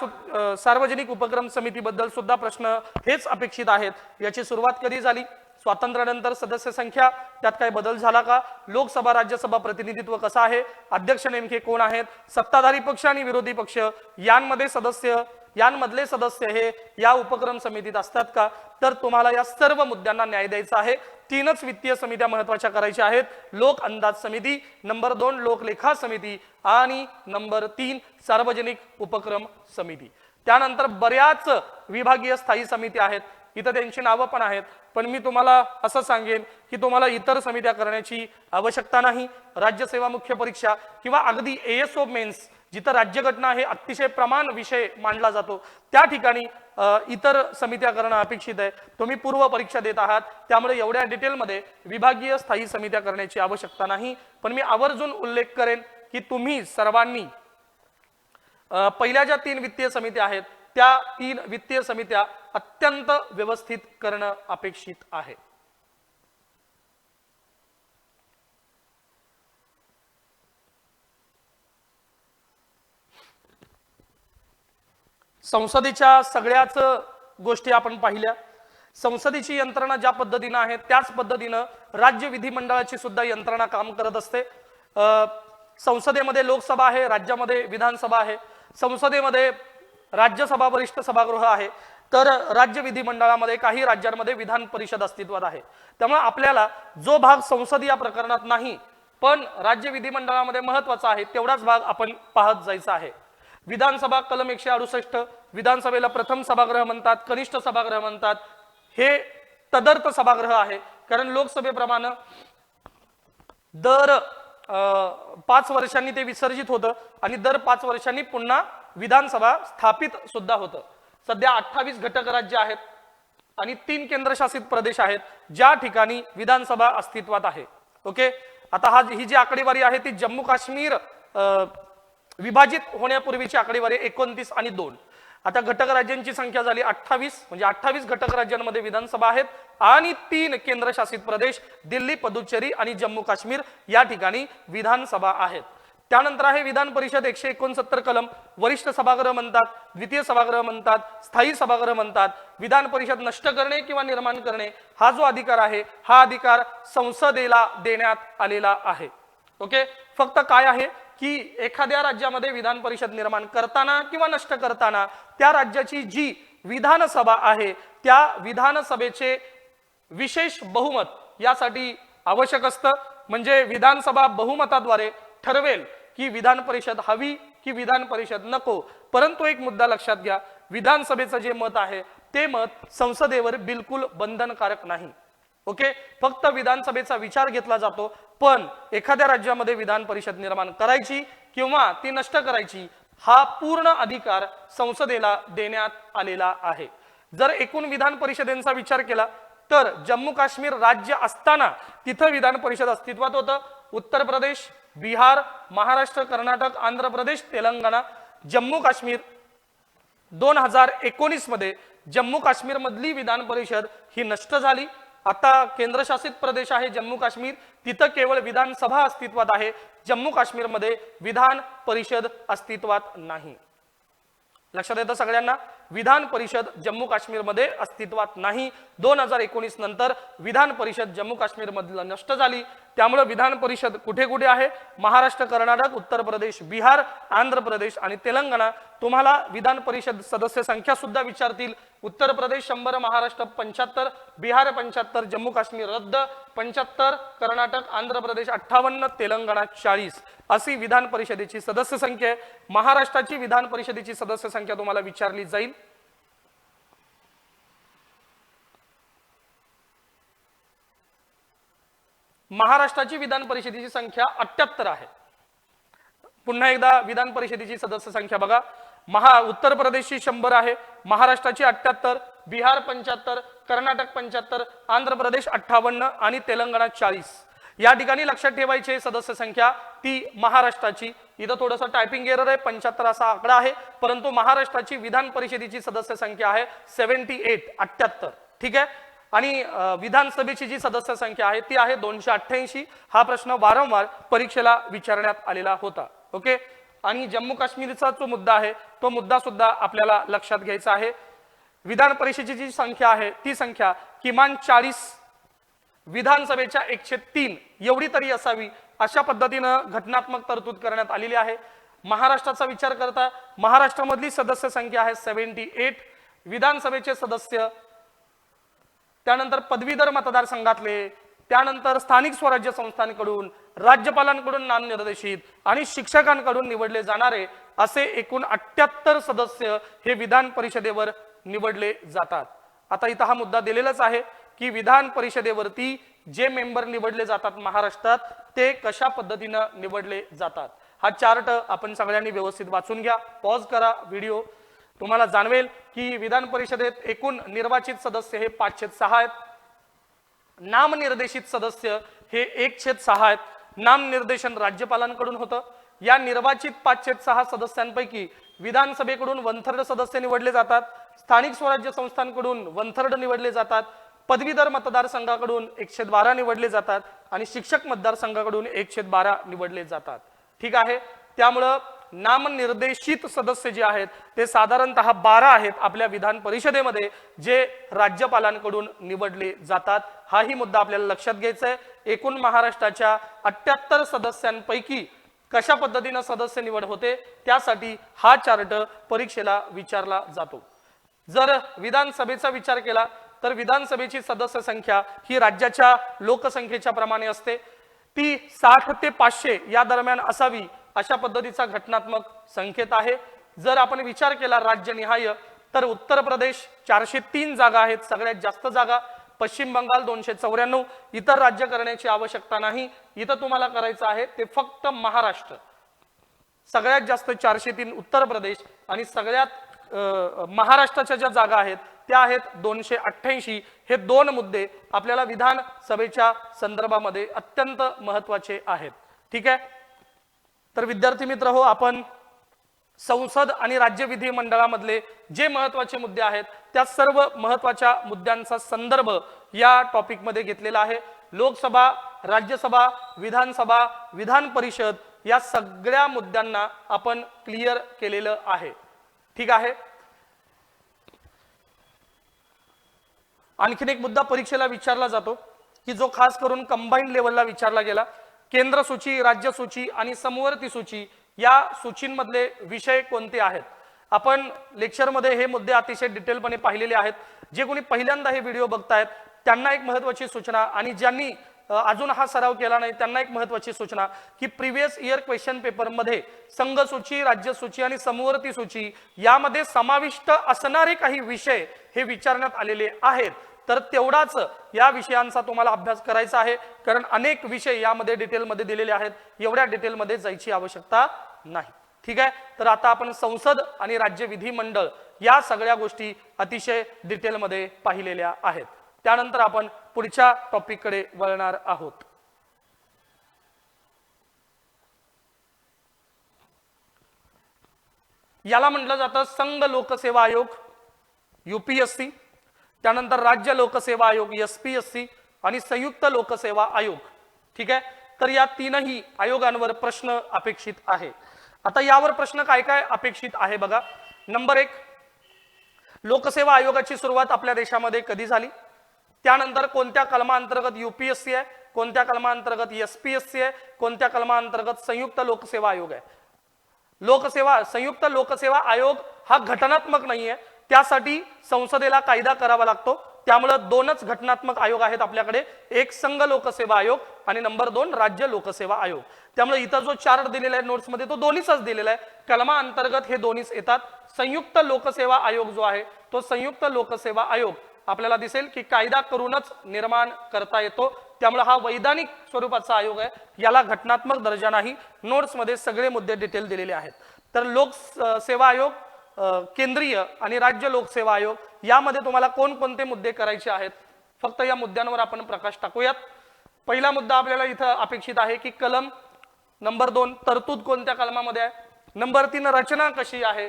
सार्वजनिक उपक्रम समितीबद्दल सुद्धा प्रश्न हेच अपेक्षित आहेत। याची सुरुवात कधी झाली, स्वातंत्र्यानंतर सदस्य संख्या त्यात काय बदल झाला का, लोकसभा राज्यसभा प्रतिनिधित्व कसं आहे, अध्यक्ष नेमके कोण आहेत, सत्ताधारी पक्ष आणि विरोधी पक्ष यांमधले सदस्य हे या उपक्रम समितीत असतात का, तर तुम्हाला या सर्व मुद्द्यांना न्याय द्यायचा आहे। 3च वित्तीय समित्या महत्त्वाच्या करायच्या आहेत, लोक अंदाज समिती, नंबर 2 लोकलेखा समिती आणि नंबर 3 सार्वजनिक उपक्रम समिती। त्यानंतर बऱ्याच विभागीय स्थायी समिती आहेत, इथं त्यांची नावं पण आहेत, पण मी तुम्हाला असं सांगेन की तुम्हाला इतर समित्या करण्याची आवश्यकता नाही। राज्यसेवा मुख्य परीक्षा किंवा अगदी ASO मेन्स जिथं राज्यघटना हे अतिशय प्रमाण विषय मांडला जातो त्या ठिकाणी इतर समित्या करणं अपेक्षित आहे। तुम्ही पूर्व परीक्षा देत आहात त्यामुळे एवढ्या डिटेलमध्ये विभागीय स्थायी समित्या करण्याची आवश्यकता नाही। पण मी आवर्जून उल्लेख करेन की तुम्ही सर्वांनी पहिल्या ज्या 3 वित्तीय समित्या आहेत त्या 3 वित्तीय समित्या अत्यंत व्यवस्थित करणं अपेक्षित आहे। संसदेच्या सगळ्याच गोष्टी आपण पाहिल्या। संसदेची यंत्रणा ज्या पद्धतीने आहे त्याच पद्धतीने राज्य विधिमंडळाची सुद्धा यंत्रणा काम करत असते। संसदेमध्ये लोकसभा आहे, राज्यामध्ये विधानसभा आहे, संसदेमध्ये राज्यसभा वरिष्ठ सभागृह आहे, तर राज्य विधिमंडळामध्ये काही राज्यांमध्ये विधान परिषद अस्तित्वात आहे। त्यामुळे आपल्याला जो भाग संसद या प्रकरणात नाही पण राज्य विधिमंडळामध्ये महत्त्वाचा आहे तेवढाच भाग आपण पाहत जायचा आहे। विधानसभा कलम 168, विधानसभेला प्रथम सभागृह म्हणतात, कनिष्ठ सभागृह म्हणतात, हे तदर्थ सभागृह आहे, कारण लोकसभेप्रमाणे दर 5 वर्षांनी ते विसर्जित होतं आणि दर 5 वर्षांनी पुन्हा विधानसभा स्थापित सुद्धा होतं। सध्या 28 घटक राज्य आहेत आणि 3 केंद्रशासित प्रदेश आहेत ज्या ठिकाणी विधानसभा अस्तित्वात आहे। ओके, आता ही जी आकडेवारी आहे ती जम्मू काश्मीर विभाजित होण्यापूर्वीची आकडेवारी 29 आणि 2। आता घटक राज्यांची संख्या झाली 28, म्हणजे 28 घटक राज्यांमध्ये विधानसभा आहेत आणि 3 केंद्रशासित प्रदेश दिल्ली, पुदुच्चेरी आणि जम्मू काश्मीर या ठिकाणी विधानसभा आहेत। त्यानंतर आहे विधान परिषद 169 कलम, वरिष्ठ सभागृह म्हणतात, द्वितीय सभागृह म्हणतात, स्थायी सभागृह म्हणतात। विधान परिषद नष्ट करणे किंवा निर्माण करणे हा जो अधिकार आहे हा अधिकार संसदेला देण्यात आलेला आहे। ओके, फक्त काय आहे की एखाद्या राज्यामध्ये विधान परिषद निर्माण करताना किंवा नष्ट करताना त्या राज्याची जी विधानसभा आहे त्या विधानसभेचे विशेष बहुमत यासाठी आवश्यक असतं। म्हणजे विधानसभा बहुमताद्वारे ठरवेल की विधान परिषद हवी की विधान परिषद नको, परंतु एक मुद्दा लक्षात घ्या, विधानसभेचं जे मत आहे ते मत संसदेवर बिलकुल बंधनकारक नाही. ओके, फक्त विधानसभेचा विचार घेतला जातो, पण एखाद्या राज्यामध्ये विधान परिषद निर्माण करायची किंवा ती नष्ट करायची हा पूर्ण अधिकार संसदेला देण्यात आलेला आहे. जर एकूण विधान परिषदेचा विचार केला तर जम्मू काश्मीर राज्य असताना तिथं विधान परिषद अस्तित्वात होतं. उत्तर प्रदेश, बिहार, महाराष्ट्र, कर्नाटक, आंध्र प्रदेश, तेलंगणा, जम्मू काश्मीर 2019 मध्ये जम्मू काश्मीर मधली विधान परिषद ही नष्ट झाली. आता केंद्रशासित प्रदेश आहे जम्मू काश्मीर, तिथं केवळ विधानसभा अस्तित्वात आहे. जम्मू काश्मीर मध्ये विधान परिषद अस्तित्वात नाही. लक्षात येतं सगळ्यांना, विधान परिषद जम्मू काश्मीर मध्ये अस्तित्वात नाही. 2019 नंतर विधान परिषद जम्मू काश्मीर मधलं नष्ट झाली. त्यामुळे विधान परिषद कुठे कुठे आहे? महाराष्ट्र, कर्नाटक, उत्तर प्रदेश, बिहार, आंध्र प्रदेश आणि तेलंगणा. तुम्हाला विधान परिषद सदस्य संख्या सुद्धा विचारतील. उत्तर प्रदेश 100, महाराष्ट्र 75, बिहार 75, जम्मू काश्मीर रद्द 75, कर्नाटक, आंध्र प्रदेश 58, तेलंगणा 40 अशी विधान परिषदेची सदस्य संख्या आहे. महाराष्ट्राची विधान परिषदेची सदस्य संख्या तुम्हाला विचारली जाईल. महाराष्ट्राची विधान परिषदेची संख्या 78 आहे. पुन्हा एकदा विधान परिषदेची सदस्य संख्या बघा, उत्तर प्रदेशची 100 आहे, महाराष्ट्राची 78, बिहार 75, कर्नाटक 75, आंध्र प्रदेश 58 आणि तेलंगणा 40. या ठिकाणी लक्षात ठेवायची सदस्य संख्या ती महाराष्ट्राची, इथं थोडंसं टायपिंग एरर आहे, 75 असा आकडा आहे, परंतु महाराष्ट्राची विधान परिषदेची सदस्य संख्या आहे 78. ठीक आहे. आणि विधानसभेची जी सदस्य संख्या आहे ती आहे 288. हा प्रश्न वारंवार परीक्षेला विचारण्यात आलेला होता. ओके, आणि जम्मू काश्मीरचा जो मुद्दा आहे तो मुद्दा सुद्धा आपल्याला लक्षात घ्यायचा आहे. विधान परिषदेची जी संख्या आहे ती संख्या किमान 40, विधानसभेच्या 103 एवढी तरी असावी अशा पद्धतीनं घटनात्मक तरतूद करण्यात आलेली आहे. महाराष्ट्राचा विचार करता महाराष्ट्रामधली सदस्य संख्या आहे 78, विधानसभेचे सदस्य, त्यानंतर पदवीधर मतदारसंघातले, त्यानंतर स्थानिक स्वराज्य संस्थांकडून, राज्यपालांकडून नामनिर्देशित आणि शिक्षकांकडून निवडले जाणारे असे एकूण 78 सदस्य हे विधान परिषदेवर निवडले जातात. आता इथं हा मुद्दा दिलेलाच आहे की विधान परिषदेवरती जे मेंबर निवडले जातात महाराष्ट्रात ते कशा पद्धतीनं निवडले जातात. हा चार्ट आपण सगळ्यांनी व्यवस्थित वाचून घ्या, पॉज करा व्हिडिओ. तुम्हाला जाणवेल की विधान परिषदेत एकूण निर्वाचित सदस्य हे 506 आहेत, नामनिर्देशित सदस्य हे 106 आहेत. नामनिर्देशन राज्यपालांकडून होतं. या निर्वाचित 506 सदस्यांपैकी विधानसभेकडून 1/3 सदस्य निवडले जातात, स्थानिक स्वराज्य संस्थांकडून 1/3 निवडले जातात, पदवीधर मतदारसंघाकडून 112 निवडले जातात आणि शिक्षक मतदारसंघाकडून 112 निवडले जातात. ठीक आहे. त्यामुळं नामनिर्देशित सदस्य जे आहेत ते साधारणतः 12 आहेत आपल्या विधान परिषदेमध्ये जे राज्यपालांकडून निवडले जातात. हाही मुद्दा आपल्याला लक्षात घ्यायचा आहे. एकूण महाराष्ट्राच्या 78 सदस्यांपैकी कशा पद्धतीने सदस्य निवड होते त्यासाठी हा चार्ट परीक्षेला विचारला जातो. जर विधानसभेचा विचार केला तर विधानसभेची सदस्य संख्या ही राज्याच्या लोकसंख्येच्या प्रमाणे असते. ती 60 ते 500 या दरम्यान असावी अशा पद्धतीचा घटनात्मक संकेत आहे. जर आपण विचार केला राज्यनिहाय तर उत्तर प्रदेश 403 जागा आहेत, सगळ्यात जास्त जागा. पश्चिम बंगाल 294. इतर राज्य करण्याची आवश्यकता नाही. इथं तुम्हाला करायचं आहे ते फक्त महाराष्ट्र. सगळ्यात जास्त 403 उत्तर प्रदेश आणि सगळ्यात महाराष्ट्राच्या ज्या जागा आहेत त्या आहेत 288. हे दोन मुद्दे आपल्याला विधानसभेच्या संदर्भामध्ये अत्यंत महत्त्वाचे आहेत. ठीक आहे. तर विद्यार्थी मित्र हो, आपण संसद आणि राज्य विधिमंडळामधले जे महत्त्वाचे मुद्दे आहेत त्या सर्व महत्त्वाच्या मुद्द्यांचा संदर्भ या टॉपिक मध्ये घेतलेला आहे. लोकसभा, राज्यसभा, विधानसभा, विधान परिषद या सगळ्या मुद्द्यांना आपण क्लिअर केलेलं आहे. ठीक आहे. आणखीन एक मुद्दा परीक्षेला विचारला जातो की जो खास करून कंबाईंड लेवलला विचारला गेला. केंद्र सूची, राज्य सूची आणि समवर्ती सूची या सूचींमधले विषय कोणते आहेत. आपण लेक्चरमध्ये हे मुद्दे अतिशय डिटेलपणे पाहिलेले आहेत. जे कोणी पहिल्यांदा हे व्हिडिओ बघतायत त्यांना एक महत्त्वाची सूचना, आणि ज्यांनी अजून हा सराव केला नाही त्यांना एक महत्त्वाची सूचना की प्रिव्हियस इयर क्वेश्चन पेपर मध्ये संघ सूची, राज्य सूची आणि समवर्ती सूची यामध्ये समाविष्ट असणारे काही विषय हे विचारण्यात आलेले आहेत, तर तेवढाच या विषयांचा तुम्हाला अभ्यास करायचा आहे, कारण अनेक विषय यामध्ये डिटेलमध्ये दिलेले आहेत, एवढ्या डिटेलमध्ये जायची आवश्यकता नाही. ठीक आहे, तर आता आपण संसद आणि राज्य विधिमंडळ या सगळ्या गोष्टी अतिशय डिटेलमध्ये पाहिलेल्या आहेत. त्यानंतर आपण पुढच्या टॉपिककडे वळणार आहोत. याला म्हटलं जातं संघ लोकसेवा आयोग UPSC, त्यानंतर राज्य लोकसेवा आयोग SPSC आणि संयुक्त लोकसेवा आयोग. ठीक आहे, तर या तीनही आयोगांवर प्रश्न अपेक्षित आहे. आता यावर प्रश्न काय काय अपेक्षित आहे बघा. नंबर 1, लोकसेवा आयोगाची सुरुवात आपल्या देशामध्ये कधी झाली, त्यानंतर कोणत्या कलमांतर्गत UPSC आहे, कोणत्या कलमांतर्गत SPSC आहे, कोणत्या कलमांतर्गत संयुक्त लोकसेवा आयोग आहे. संयुक्त लोकसेवा आयोग हा घटनात्मक नाहीये, त्यासाठी संसदेला कायदा करावा लागतो. त्यामुळे दोनच घटनात्मक आयोग आहेत आपल्याकडे, एक संघ लोकसेवा आयोग आणि नंबर 2 राज्य लोकसेवा आयोग. त्यामुळे इथं जो चार्ट दिलेला आहे नोट्स मध्ये तो दोन्हीच दिलेला आहे, कलमा अंतर्गत हे दोन्हीच येतात. संयुक्त लोकसेवा आयोग जो आहे तो संयुक्त लोकसेवा आयोग आपल्याला दिसेल की कायदा करूनच निर्माण करता येतो, त्यामुळे हा वैधानिक स्वरूपाचा आयोग आहे, याला घटनात्मक दर्जा नाही. नोट्स मध्ये सगळे मुद्दे डिटेल दिलेले आहेत. तर लोकसेवा आयोग, केंद्रीय आणि राज्य लोकसेवा आयोग यामध्ये तुम्हाला कोणकोणते मुद्दे करायचे आहेत, फक्त या मुद्द्यांवर आपण प्रकाश टाकूयात. पहिला मुद्दा आपल्याला इथं अपेक्षित आहे की कलम. नंबर 2, तरतूद कोणत्या कलमामध्ये आहे. नंबर 3, रचना कशी आहे.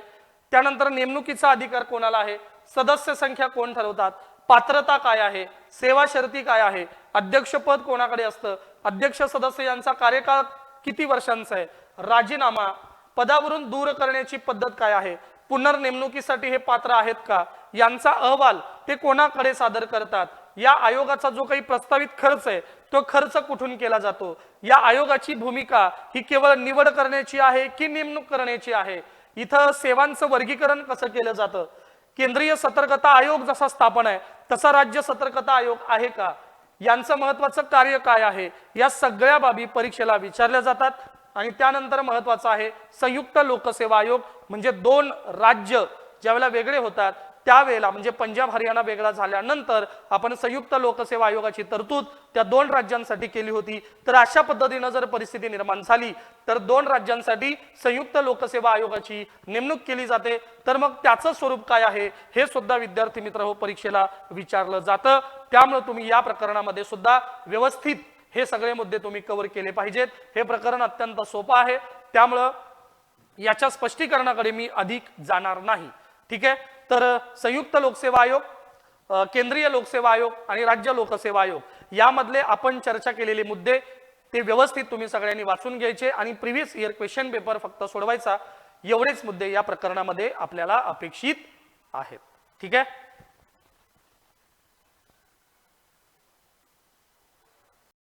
त्यानंतर नेमणुकीचा अधिकार कोणाला आहे, सदस्य संख्या कोण ठरवतात, पात्रता काय आहे, सेवा शर्ती काय आहे, अध्यक्षपद कोणाकडे असतं, अध्यक्ष सदस्य यांचा कार्यकाळ किती वर्षांचा आहे, राजीनामा, पदावरून दूर करण्याची पद्धत काय आहे, पुनर्नेमणुकीसाठी हे पात्र आहेत का, यांचा अहवाल ते कोणाकडे सादर करतात, या आयोगाचा जो काही प्रस्तावित खर्च आहे तो खर्च कुठून केला जातो, या आयोगाची भूमिका ही केवळ निवड करण्याची आहे की नेमणूक करण्याची आहे, इथं सेवांचं वर्गीकरण कसं केलं जातं, केंद्रीय सतर्कता आयोग जसा स्थापन आहे तसा राज्य सतर्कता आयोग आहे का, यांचं महत्वाचं कार्य काय आहे, या सगळ्या बाबी परीक्षेला विचारल्या जातात. आणि त्यानंतर महत्वाचं आहे संयुक्त लोकसेवा आयोग, म्हणजे 2 राज्य ज्यावेळेला वेगळे होतात त्यावेळेला, म्हणजे पंजाब हरियाणा वेगळा झाल्यानंतर आपण संयुक्त लोकसेवा आयोगाची तरतूद त्या 2 राज्यांसाठी केली होती. तर अशा पद्धतीने जर परिस्थिती निर्माण झाली तर 2 राज्यांसाठी संयुक्त लोकसेवा आयोगाची नेमणूक केली जाते. तर मग त्याचं स्वरूप काय आहे हे सुद्धा विद्यार्थी मित्र हो परीक्षेला विचारलं जातं. त्यामुळे तुम्ही या प्रकरणामध्ये सुद्धा व्यवस्थित हे सगळे मुद्दे तुम्ही कव्हर केले पाहिजेत. हे प्रकरण अत्यंत सोपं आहे, त्यामुळे याच्या स्पष्टीकरणाकडे मी अधिक जाणार नाही. ठीक आहे, तर संयुक्त लोकसेवा आयोग, केंद्रीय लोकसेवा आयोग आणि राज्य लोकसेवा आयोग यामधले आपण चर्चा केलेले मुद्दे ते व्यवस्थित तुम्ही सगळ्यांनी वाचून घ्यायचे आणि प्रिव्हियस इयर क्वेश्चन पेपर फक्त सोडवायचा. एवढेच मुद्दे या प्रकरणामध्ये आपल्याला अपेक्षित आहेत. ठीक आहे.